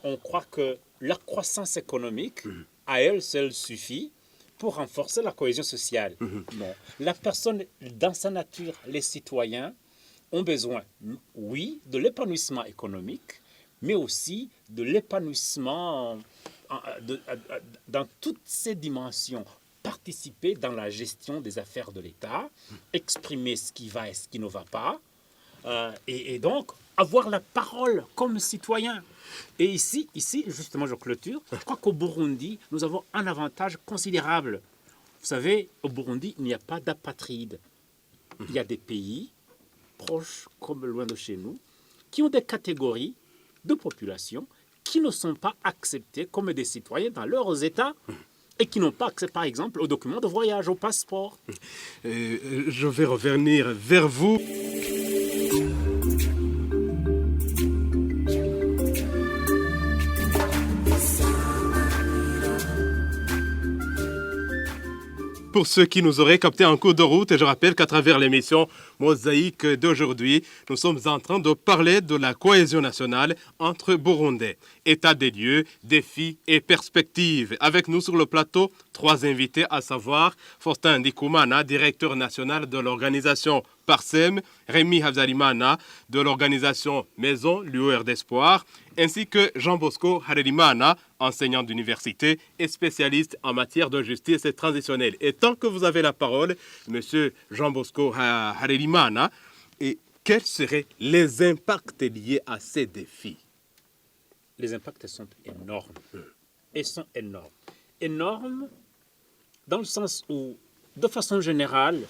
on croit que la croissance économique, à elle seule, suffit pour renforcer la cohésion sociale. Non. La personne, dans sa nature, les citoyens ont besoin, oui, de l'épanouissement économique, mais aussi de l'épanouissement dans toutes ses dimensions. Participer dans la gestion des affaires de l'État, exprimer ce qui va et ce qui ne va pas, et donc avoir la parole comme citoyen. Et ici, justement, je clôture. Je crois qu'au Burundi, nous avons un avantage considérable. Vous savez, au Burundi, il n'y a pas d'apatrides. Il y a des pays proches comme loin de chez nous qui ont des catégories de population qui ne sont pas acceptés comme des citoyens dans leurs États et qui n'ont pas accès, par exemple, aux documents de voyage, au passeport. Je vais revenir vers vous. Pour ceux qui nous auraient capté en cours de route, et je rappelle qu'à travers l'émission Mosaïque d'aujourd'hui, nous sommes en train de parler de la cohésion nationale entre Burundais. État des lieux, défis et perspectives. Avec nous sur le plateau, 3 invités, à savoir Faustin Ndikumana, directeur national de l'organisation Parsem, Rémi Habzalimana de l'organisation Maison Lueur d'Espoir, ainsi que Jean Bosco Harelimana, enseignant d'université et spécialiste en matière de justice et transitionnelle. Et tant que vous avez la parole, monsieur Jean Bosco Harelimana, et quels seraient les impacts liés à ces défis? Les impacts sont énormes. Ils sont énormes. Énormes dans le sens où, de façon générale,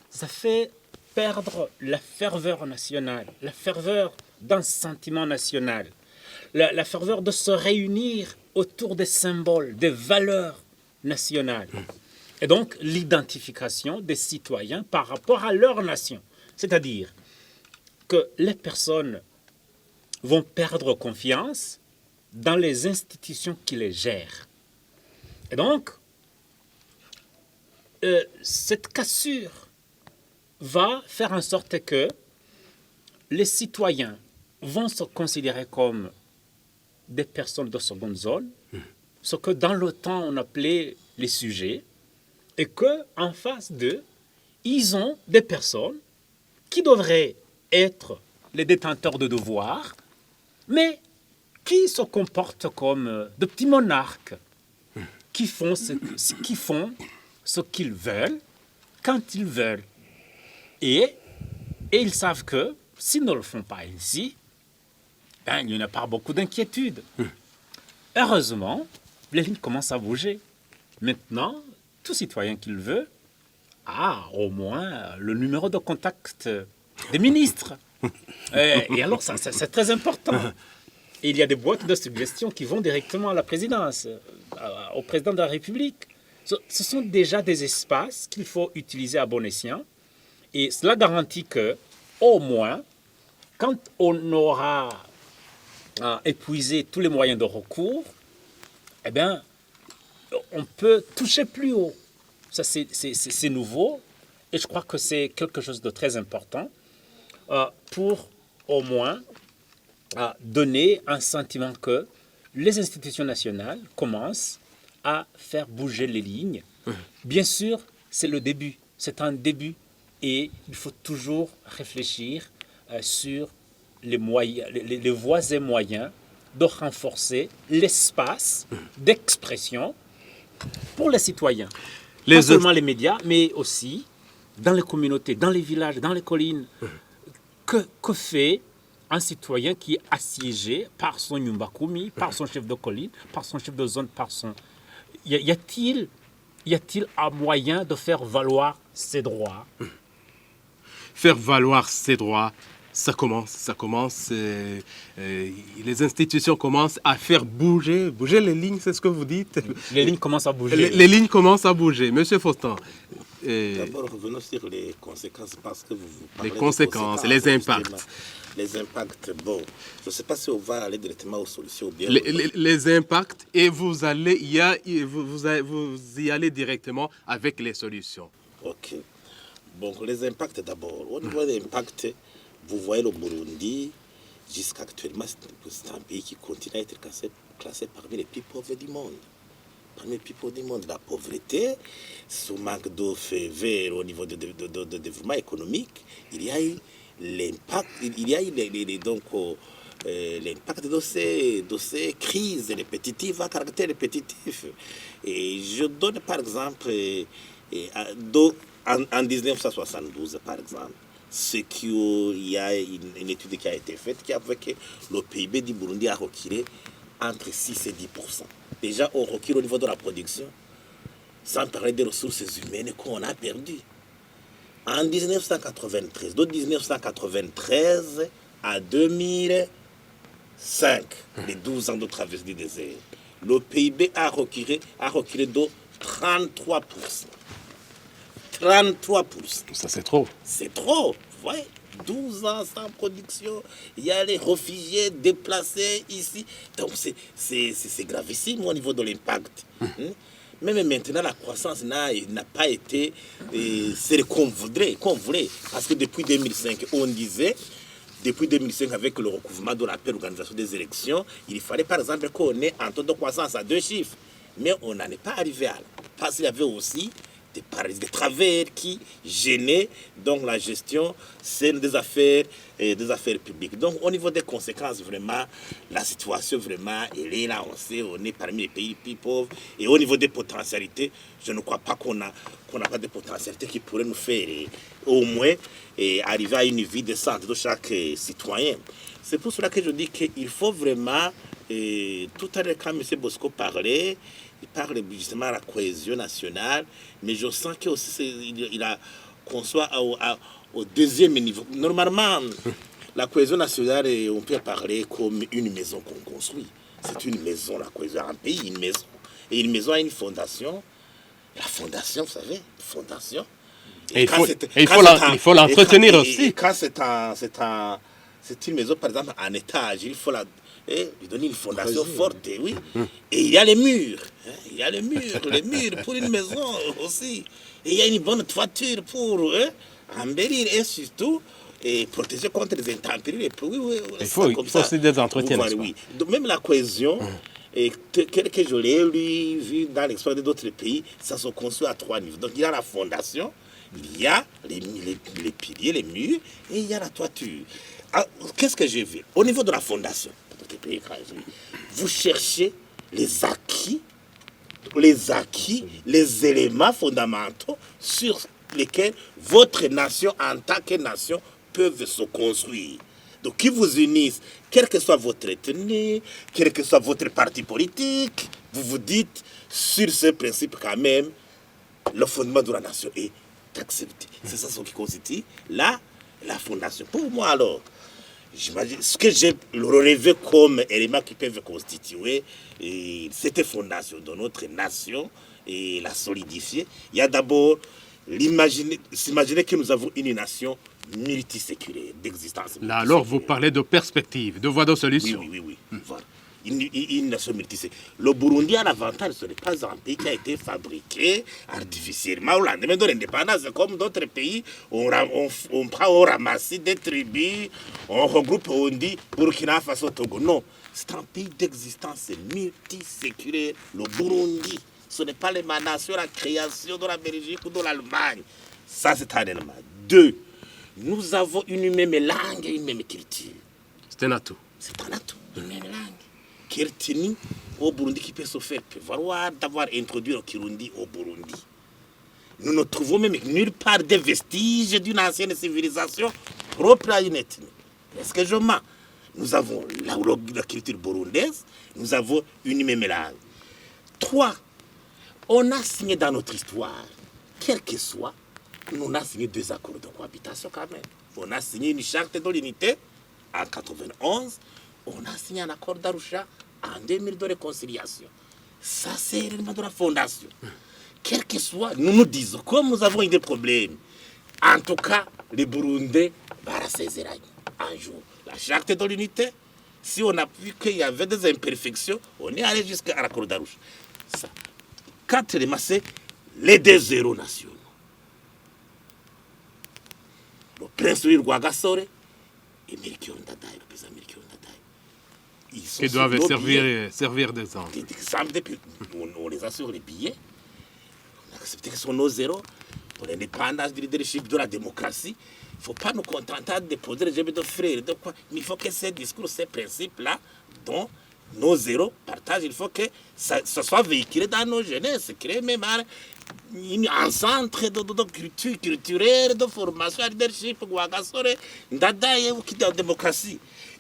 ça fait perdre la ferveur nationale, la ferveur d'un sentiment national, la ferveur de se réunir autour des symboles, des valeurs nationales. Et donc, l'identification des citoyens par rapport à leur nation. C'est-à-dire que les personnes vont perdre confiance dans les institutions qui les gèrent. Et donc, cette cassure va faire en sorte que les citoyens vont se considérer comme des personnes de seconde zone, ce que dans le temps on appelait les sujets, et qu'en face d'eux, ils ont des personnes qui devraient être les détenteurs de devoirs, mais qui se comportent comme de petits monarques, qui font ce qu'ils veulent, quand ils veulent. Et ils savent que s'ils ne le font pas ainsi, il n'y en a pas beaucoup d'inquiétude. Heureusement, les lignes commencent à bouger. Maintenant, tout citoyen qui le veut a au moins le numéro de contact des ministres. Et alors, ça, c'est très important. Et il y a des boîtes de suggestions qui vont directement à la présidence, au président de la République. Ce sont déjà des espaces qu'il faut utiliser à bon escient. Et cela garantit que, au moins, quand on aura épuisé tous les moyens de recours, eh bien, on peut toucher plus haut. Ça, c'est nouveau. Et je crois que c'est quelque chose de très important pour au moins donner un sentiment que les institutions nationales commencent à faire bouger les lignes. Bien sûr, c'est le début, c'est un début et il faut toujours réfléchir sur les voies et moyens de renforcer l'espace d'expression pour les citoyens. Pas seulement les médias, mais aussi dans les communautés, dans les villages, dans les collines. Que fait un citoyen qui est assiégé par son Nyumbakumi, par son chef de colline, par son chef de zone, par son... Y a-t-il un moyen de faire valoir ses droits? Faire valoir ses droits, ça commence, les institutions commencent à faire bouger les lignes, c'est ce que vous dites? Les lignes commencent à bouger. Les lignes commencent à bouger. Monsieur Faustin. D'abord, revenons sur les conséquences, parce que vous parlez les conséquences, les impacts. Les impacts, bon, je ne sais pas si on va aller directement aux solutions. Bien les impacts, et vous y allez directement avec les solutions. Ok. Bon, les impacts d'abord. Au niveau des impacts, vous voyez le Burundi, jusqu'actuellement, c'est un pays qui continue à être classé parmi les plus pauvres du monde. Parmi les plus pauvres du monde, la pauvreté, ce manque d'offres verts au niveau de développement économique, il y a eu l'impact, l'impact de ces crises répétitives à caractère répétitif. Et je donne par exemple, en 1972, par exemple, il y a une étude qui a été faite qui a fait que le PIB du Burundi a reculé entre 6 et 10%. Déjà, on recule au niveau de la production, sans parler des ressources humaines qu'on a perdues. En 1993, de 1993 à 2005, les 12 ans de traversée du désert, le PIB a reculé de 33%. 33%. Ça, c'est trop. C'est trop, vous voyez. 12 ans sans production, il y a les réfugiés déplacés ici. Donc c'est gravissime au niveau de l'impact. Même maintenant, la croissance n'a pas été celle qu'on voulait. Parce que depuis 2005, on disait, depuis 2005, avec le recouvrement de la paix, l'organisation des élections, il fallait par exemple qu'on ait un taux de croissance à 2 chiffres. Mais on n'en est pas arrivé à là. Parce qu'il y avait aussi des travers qui gênaient donc la gestion saine des affaires publiques. Donc au niveau des conséquences, vraiment, la situation vraiment, elle est là, on est parmi les pays les plus pauvres. Et au niveau des potentialités, je ne crois pas qu'on n'a pas de potentialités qui pourraient nous faire au moins arriver à une vie décente de chaque citoyen. C'est pour cela que je dis qu'il faut vraiment, tout à l'heure quand M. Bosco parlait, il parle justement de la cohésion nationale, mais je sens qu'il a conçoit au deuxième niveau. Normalement, la cohésion nationale, on peut parler comme une maison qu'on construit. C'est une maison, la cohésion, un pays, une maison. Et une maison a une fondation. La fondation, vous savez, fondation. Et il faut l'entretenir aussi. Et quand c'est une maison, par exemple, en étage, il faut lui donner une fondation forte, oui. Et il y a les murs. Il y a les murs pour une maison aussi. Et il y a une bonne toiture pour embellir et surtout protéger contre les intempéries. Il faut aussi des entretiens. Oui. Donc, même la cohésion, que je l'ai vu dans l'expérience d'autres pays, ça se construit à 3 niveaux. Donc il y a la fondation, il y a les piliers, les murs, et il y a la toiture. Alors, qu'est-ce que j'ai vu? Au niveau de la fondation, vous cherchez les acquis, les éléments fondamentaux sur lesquels votre nation, en tant que nation, peuvent se construire. Donc, qui vous unissent, quelle que soit votre ethnie, quel que soit votre parti politique, vous vous dites, sur ce principe quand même, le fondement de la nation est accepté. C'est ça ce qui constitue la fondation. Pour moi, alors, j'imagine, ce que j'ai relevé comme éléments qui peuvent constituer cette fondation de notre nation et la solidifier, il y a d'abord s'imaginer que nous avons une nation multiséculaire d'existence. Là, alors, vous parlez de perspective, de voie de solution. Oui. Voilà. une nation multiséculaire. Le Burundi a l'avantage, ce n'est pas un pays qui a été fabriqué artificiellement au lendemain de l'indépendance, comme d'autres pays. On prend au ramassis des tribus, on regroupe, on dit Burkina Faso, Togo. Non, c'est un pays d'existence multiséculaire, le Burundi. Ce n'est pas l'émanation, la création de la Belgique ou de l'Allemagne. Ça, c'est un élément. 2, nous avons une même langue et une même culture. C'est un atout. C'est un atout, une même langue qui est retenue au Burundi, qui peut se faire prévaloir d'avoir introduit le Kirundi au Burundi. Nous ne trouvons même nulle part des vestiges d'une ancienne civilisation propre à une ethnie. Est-ce que je mens? Nous avons la culture burundaise, nous avons une même langue. 3, on a signé dans notre histoire, quel que soit, on a signé 2 accords de cohabitation quand même. On a signé une charte de l'unité en 91, on a signé un accord d'Arusha en 2000 de réconciliation. Ça, c'est l'élément de la fondation. Quel que soit, nous nous disons, comme nous avons eu des problèmes, en tout cas, les Burundais vont saisir un jour. La charte de l'unité, si on a vu qu'il y avait des imperfections, on est allé jusqu'à l'accord d'Arusha. Ça. 4 éléments, c'est les 2 héros nationaux. Le prince Rwagasore et Melchior Ndadaye, le président Melchior Ndadaye. Ils doivent servir d'exemple. On les a sur les billets. On a accepté que ce sont nos héros pour l'indépendance du leadership de la démocratie. Il ne faut pas nous contenter de déposer les jeunes de frères. De quoi. Mais il faut que ces discours, ces principes-là, dont nos héros partagent, il faut que ça soit véhiculé dans nos jeunesses, créer même un centre de culture culturelle, de formation, de leadership, Rwagasore, Ndadaye, qui est en démocratie.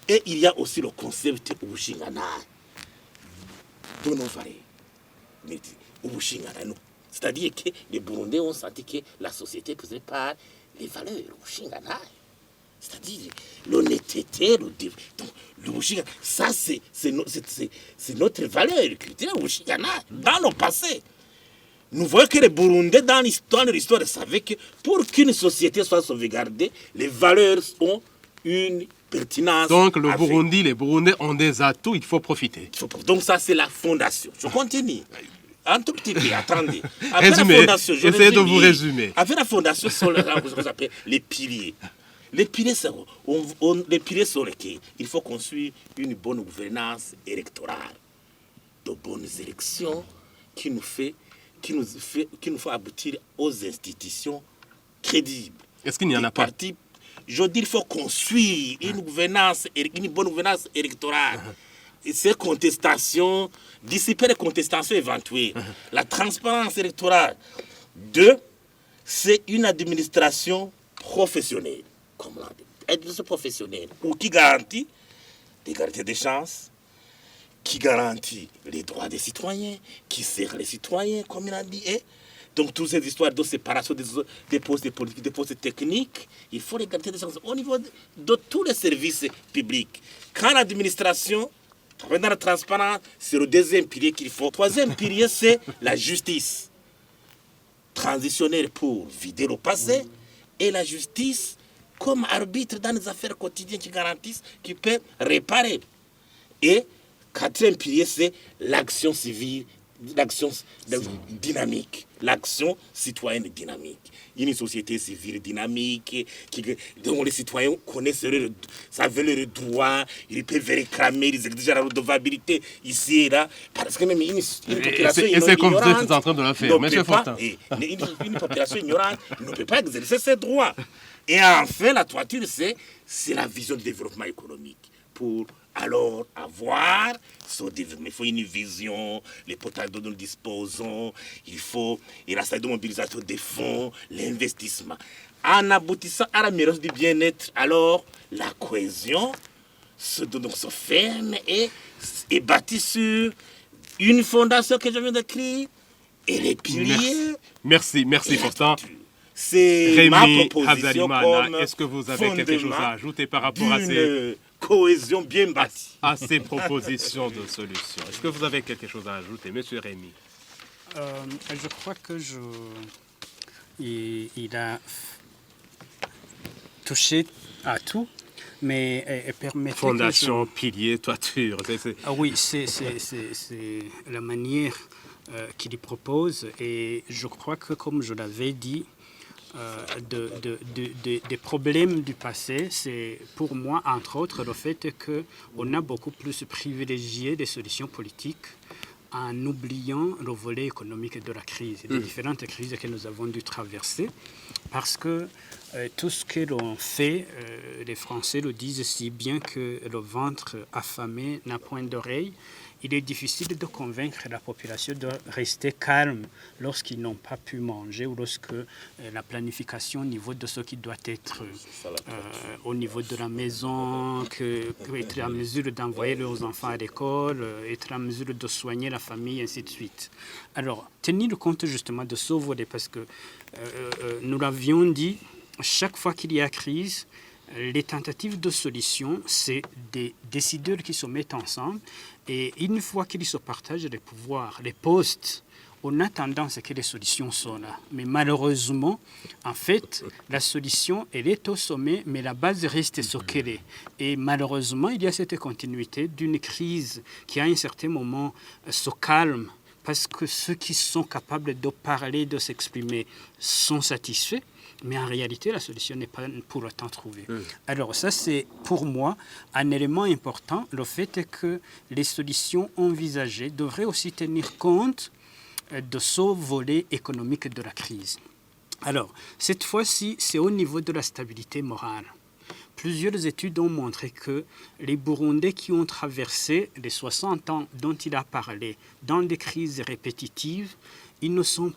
Et il y a aussi le concept Ubushinganai de nos valeurs. Ubushinganai, c'est-à-dire que les Burundais ont senti que la société faisait par les valeurs Ubushinganai. C'est-à-dire l'honnêteté, le Ubushinganai. Ça, c'est notre valeur culturelle, Ubushinganai, dans le passé. Nous voyons que les Burundais, dans l'histoire, savaient que pour qu'une société soit sauvegardée, les valeurs ont une pertinence. Donc les Burundais ont des atouts, il faut profiter. Donc ça, c'est la fondation. Je continue. Un tout petit peu, attendez. Résumez, essayez de vous résumer. Avec la fondation, sont les piliers. Les piliers sont lesquels? Il faut construire une bonne gouvernance électorale, de bonnes élections qui nous font aboutir aux institutions crédibles. Est-ce qu'il n'y en a pas? Je dis qu'il faut construire une bonne gouvernance électorale. Et ces contestations, dissiper les contestations éventuelles. La transparence électorale. 2, c'est une administration professionnelle. Comme l'administration professionnelle, ou qui garantit l'égalité des chances, qui garantit les droits des citoyens, qui sert les citoyens, comme il a dit. Donc, toutes ces histoires de séparation des postes politiques, des postes techniques, il faut l'égalité des chances au niveau de tous les services publics. Quand l'administration travaille dans la transparence, c'est le 2e pilier qu'il faut. 3e pilier, c'est la justice transitionnelle pour vider le passé, et la justice comme arbitre dans les affaires quotidiennes qui garantissent, qui peut réparer. Et 4e pilier, c'est l'action civile, l'action dynamique, l'action citoyenne dynamique. Une société civile dynamique, dont les citoyens connaissent savent leurs droits, ils peuvent réclamer, ils exigent la redevabilité ici et là. Parce que même une population ignorante... Et c'est comme vous êtes en train de le faire, M. Fortin. Une population ignorante ne peut pas exercer ses droits. Et enfin, la toiture, c'est la vision du développement économique. Pour alors avoir ce développement, il faut une vision, les potentiels dont nous disposons, il faut la salle de mobilisation des fonds, l'investissement. En aboutissant à la mérite du bien-être, alors la cohésion se ferme et est bâtie sur une fondation que je viens d'écrire et les piliers. Merci Fortin. C'est Rémi Habyarimana, est-ce que vous avez quelque chose à ajouter par rapport à cohésion bien bâtie. À ces propositions de solutions? Est-ce que vous avez quelque chose à ajouter, Monsieur Rémi? Je crois que il a touché à tout. Mais permettez que Fondation, pilier, toiture. Ah oui, c'est la manière qu'il propose. Et je crois que, comme je l'avais dit, des problèmes du passé, c'est pour moi, entre autres, le fait qu'on a beaucoup plus privilégié des solutions politiques en oubliant le volet économique de la crise, des différentes crises que nous avons dû traverser, parce que tout ce que l'on fait, les Français le disent si bien que le ventre affamé n'a point d'oreille. Il est difficile de convaincre la population de rester calme lorsqu'ils n'ont pas pu manger ou lorsque la planification au niveau de ce qui doit être au niveau de la maison, être en mesure d'envoyer leurs enfants à l'école, être en mesure de soigner la famille, ainsi de suite. Alors, tenir compte justement de ce volet, parce que nous l'avions dit, chaque fois qu'il y a crise, les tentatives de solution, c'est des décideurs qui se mettent ensemble et une fois qu'ils se partagent les pouvoirs, les postes, on a tendance à que les solutions sont là. Mais malheureusement, en fait, la solution, elle est au sommet, mais la base reste ce qu'elle est. Et malheureusement, il y a cette continuité d'une crise qui, à un certain moment, se calme parce que ceux qui sont capables de parler, de s'exprimer, sont satisfaits. Mais en réalité, la solution n'est pas pour autant trouvée. Alors ça, c'est pour moi un élément important, le fait que les solutions envisagées devraient aussi tenir compte de ce volet économique de la crise. Alors, cette fois-ci, c'est au niveau de la stabilité morale. Plusieurs études ont montré que les Burundais qui ont traversé les 60 ans dont il a parlé dans des crises répétitives, ils ne s'en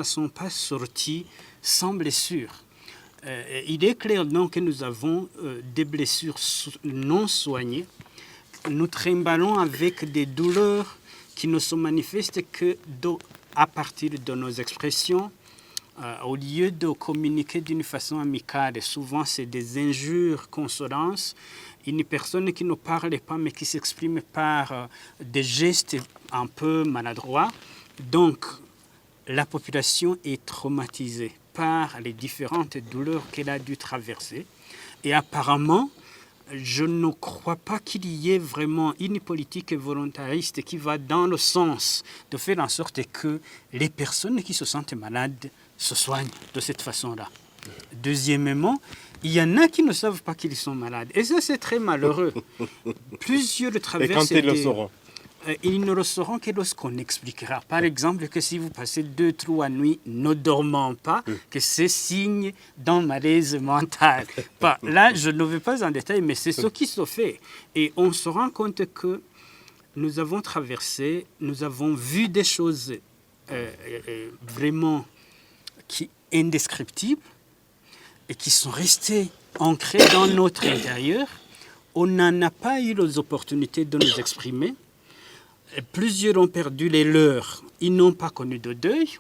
sont pas sortis sans blessure. Il est clair donc que nous avons des blessures non soignées. Nous trimballons avec des douleurs qui ne se manifestent que à partir de nos expressions. Au lieu de communiquer d'une façon amicale, souvent c'est des injures, consolances. Une personne qui ne parle pas mais qui s'exprime par des gestes un peu maladroits. Donc, la population est traumatisée par les différentes douleurs qu'elle a dû traverser. Et apparemment, je ne crois pas qu'il y ait vraiment une politique volontariste qui va dans le sens de faire en sorte que les personnes qui se sentent malades se soignent de cette façon-là. Deuxièmement, il y en a qui ne savent pas qu'ils sont malades. Et ça, c'est très malheureux. Plusieurs traversent... Et quand ils le sauront? Ils ne le sauront que lorsqu'on expliquera. Par exemple, que si vous passez 2-3 nuits ne dormant pas, que c'est signe d'un malaise mental. Là, je ne vais pas en détail, mais c'est ce qui se fait. Et on se rend compte que nous avons traversé, nous avons vu des choses vraiment indescriptibles et qui sont restées ancrées dans notre intérieur. On n'en a pas eu les opportunités de nous exprimer. Plusieurs ont perdu les leurs. Ils n'ont pas connu de deuil.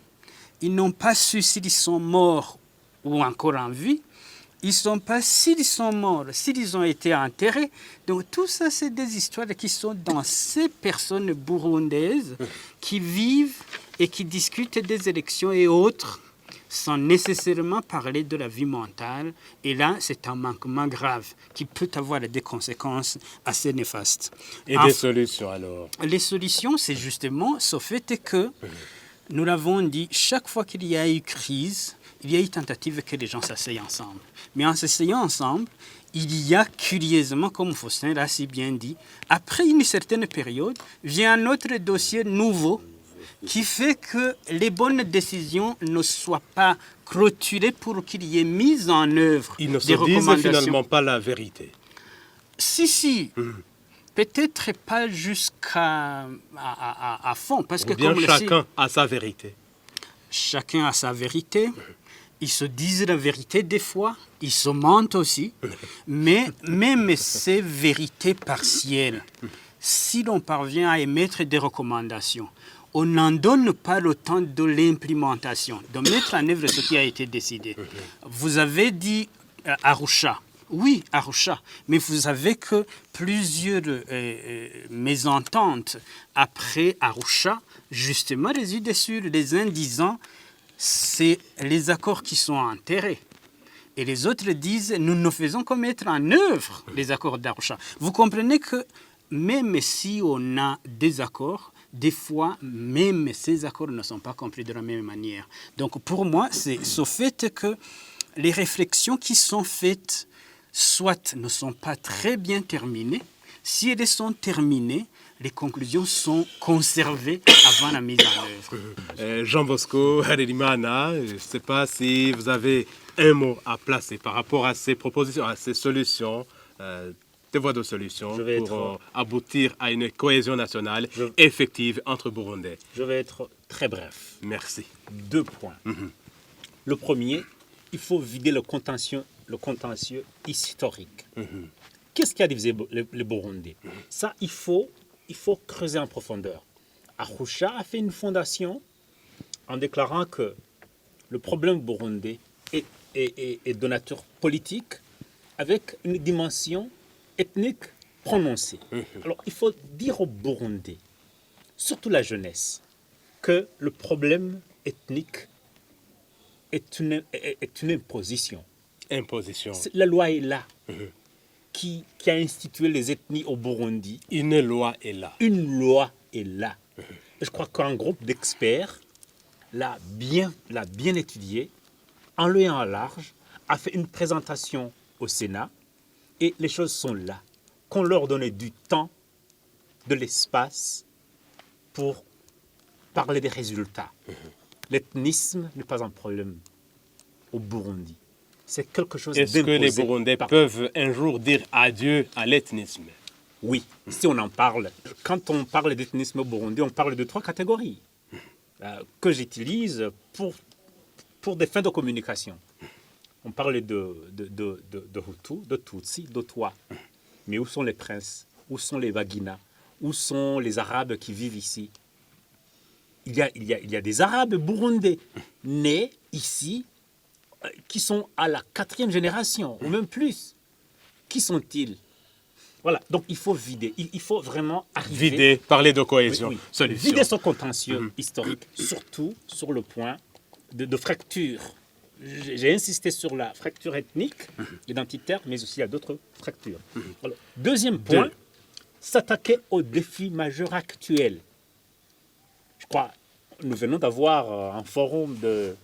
Ils n'ont pas su s'ils sont morts ou encore en vie. Ils ne sont pas s'ils sont morts, s'ils ont été enterrés. Donc tout ça, c'est des histoires qui sont dans ces personnes burundaises qui vivent et qui discutent des élections et autres sans nécessairement parler de la vie mentale. Et là, c'est un manquement grave qui peut avoir des conséquences assez néfastes. Et des solutions alors? Les solutions, c'est justement ce fait que, nous l'avons dit, chaque fois qu'il y a eu crise, il y a eu tentative que les gens s'asseyent ensemble. Mais en s'asseyant ensemble, il y a curieusement, comme Faustin l'a si bien dit, après une certaine période, vient un autre dossier nouveau qui fait que les bonnes décisions ne soient pas clôturées pour qu'il y ait mise en œuvre des recommandations. Ils ne se disent finalement pas la vérité. Si. Peut-être pas jusqu'à fond. Parce que bien chacun a sa vérité. Chacun a sa vérité. Ils se disent la vérité des fois. Ils se mentent aussi. Mais même ces vérités partielles, si l'on parvient à émettre des recommandations, on n'en donne pas le temps de l'implémentation, de mettre en œuvre ce qui a été décidé. Vous avez dit Arusha. Oui, Arusha. Mais vous savez que plusieurs mésententes après Arusha, justement, résident sur les uns disant c'est les accords qui sont enterrés. Et les autres disent, nous ne faisons que mettre en œuvre les accords d'Arusha. Vous comprenez que même si on a des accords, des fois, même ces accords ne sont pas compris de la même manière. Donc pour moi, c'est ce fait que les réflexions qui sont faites, soit ne sont pas très bien terminées. Si elles sont terminées, les conclusions sont conservées avant la mise en œuvre. Jean Bosco Harelimana, je ne sais pas si vous avez un mot à placer par rapport à ces propositions, à ces solutions, des voies de solutions pour aboutir à une cohésion nationale effective entre Burundais. Je vais être très bref. Merci. 2 points. Le premier, il faut vider le contentieux historique. Qu'est-ce qui a divisé les Burundais? Ça, il faut creuser en profondeur. Arusha a fait une fondation en déclarant que le problème burundais est de nature politique avec une dimension ethnique prononcée. Alors, il faut dire aux Burundais, surtout la jeunesse, que le problème ethnique est une imposition. Imposition. La loi est là. Qui a institué les ethnies au Burundi. Une loi est là. Une loi est là. Et je crois qu'un groupe d'experts l'a bien étudié, en long et en large, a fait une présentation au Sénat, et les choses sont là. Qu'on leur donne du temps, de l'espace pour parler des résultats. L'ethnisme n'est pas un problème au Burundi. C'est quelque chose d'imposé. Est-ce que les Burundais peuvent un jour dire adieu à l'ethnisme? Oui, si on en parle. Quand on parle d'ethnisme au Burundi, on parle de 3 catégories que j'utilise pour des fins de communication. On parle de Hutu, de Tutsi, de Twa. Mais où sont les princes? Où sont les Bagina? Où sont les Arabes qui vivent ici? Il y a des Arabes burundais nés ici, qui sont à la 4e génération, ou même plus. Qui sont-ils? Voilà, donc il faut vider, il faut vraiment arriver... Vider, parler de cohésion, solution. Vider ce contentieux historique, surtout sur le point de fracture. J'ai insisté sur la fracture ethnique, identitaire, mais aussi à d'autres fractures. Alors, deuxième point, s'attaquer aux défis majeurs actuels. Je crois, nous venons d'avoir un forum de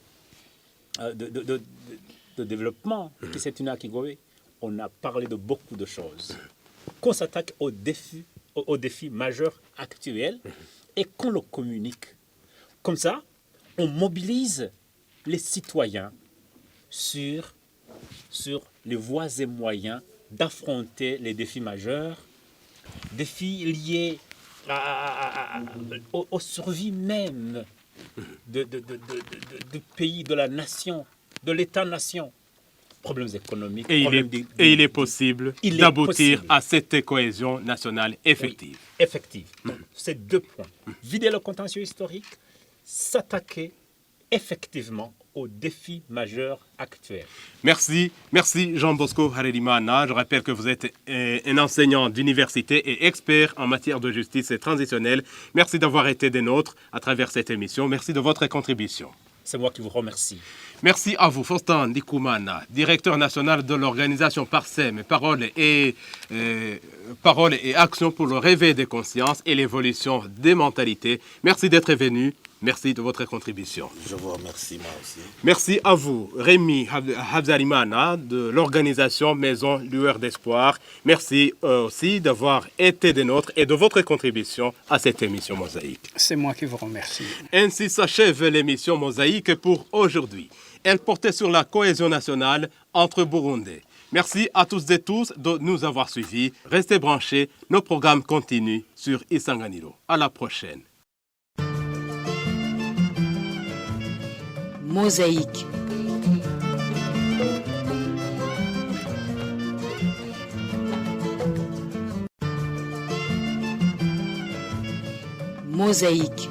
développement qui s'est tenu à Kigobe. On a parlé de beaucoup de choses. Qu'on s'attaque aux défis majeurs actuels et qu'on le communique. Comme ça, on mobilise les citoyens sur les voies et moyens d'affronter les défis majeurs, défis liés aux survies même du pays, de la nation, de l'État-nation. Problèmes économiques. Et il est possible d'aboutir à cette cohésion nationale effective. Oui, effective. Donc, ces 2 points. Vider le contentieux historique, s'attaquer effectivement aux défis majeurs actuels. Merci Jean Bosco Harelimana. Je rappelle que vous êtes un enseignant d'université et expert en matière de justice transitionnelle. Merci d'avoir été des nôtres à travers cette émission. Merci de votre contribution. C'est moi qui vous remercie. Merci à vous, Faustin Ndikumana, directeur national de l'organisation Parsem, Parole et Action pour le réveil des consciences et l'évolution des mentalités. Merci d'être venu. Merci de votre contribution. Je vous remercie, moi aussi. Merci à vous, Rémi Habzalimana, de l'organisation Maison Lueur d'Espoir. Merci aussi d'avoir été des nôtres et de votre contribution à cette émission Mosaïque. C'est moi qui vous remercie. Ainsi s'achève l'émission Mosaïque pour aujourd'hui. Elle portait sur la cohésion nationale entre Burundais. Merci à tous et tous de nous avoir suivis. Restez branchés, nos programmes continuent sur Isanganiro. À la prochaine. Mosaïque. Mosaïque.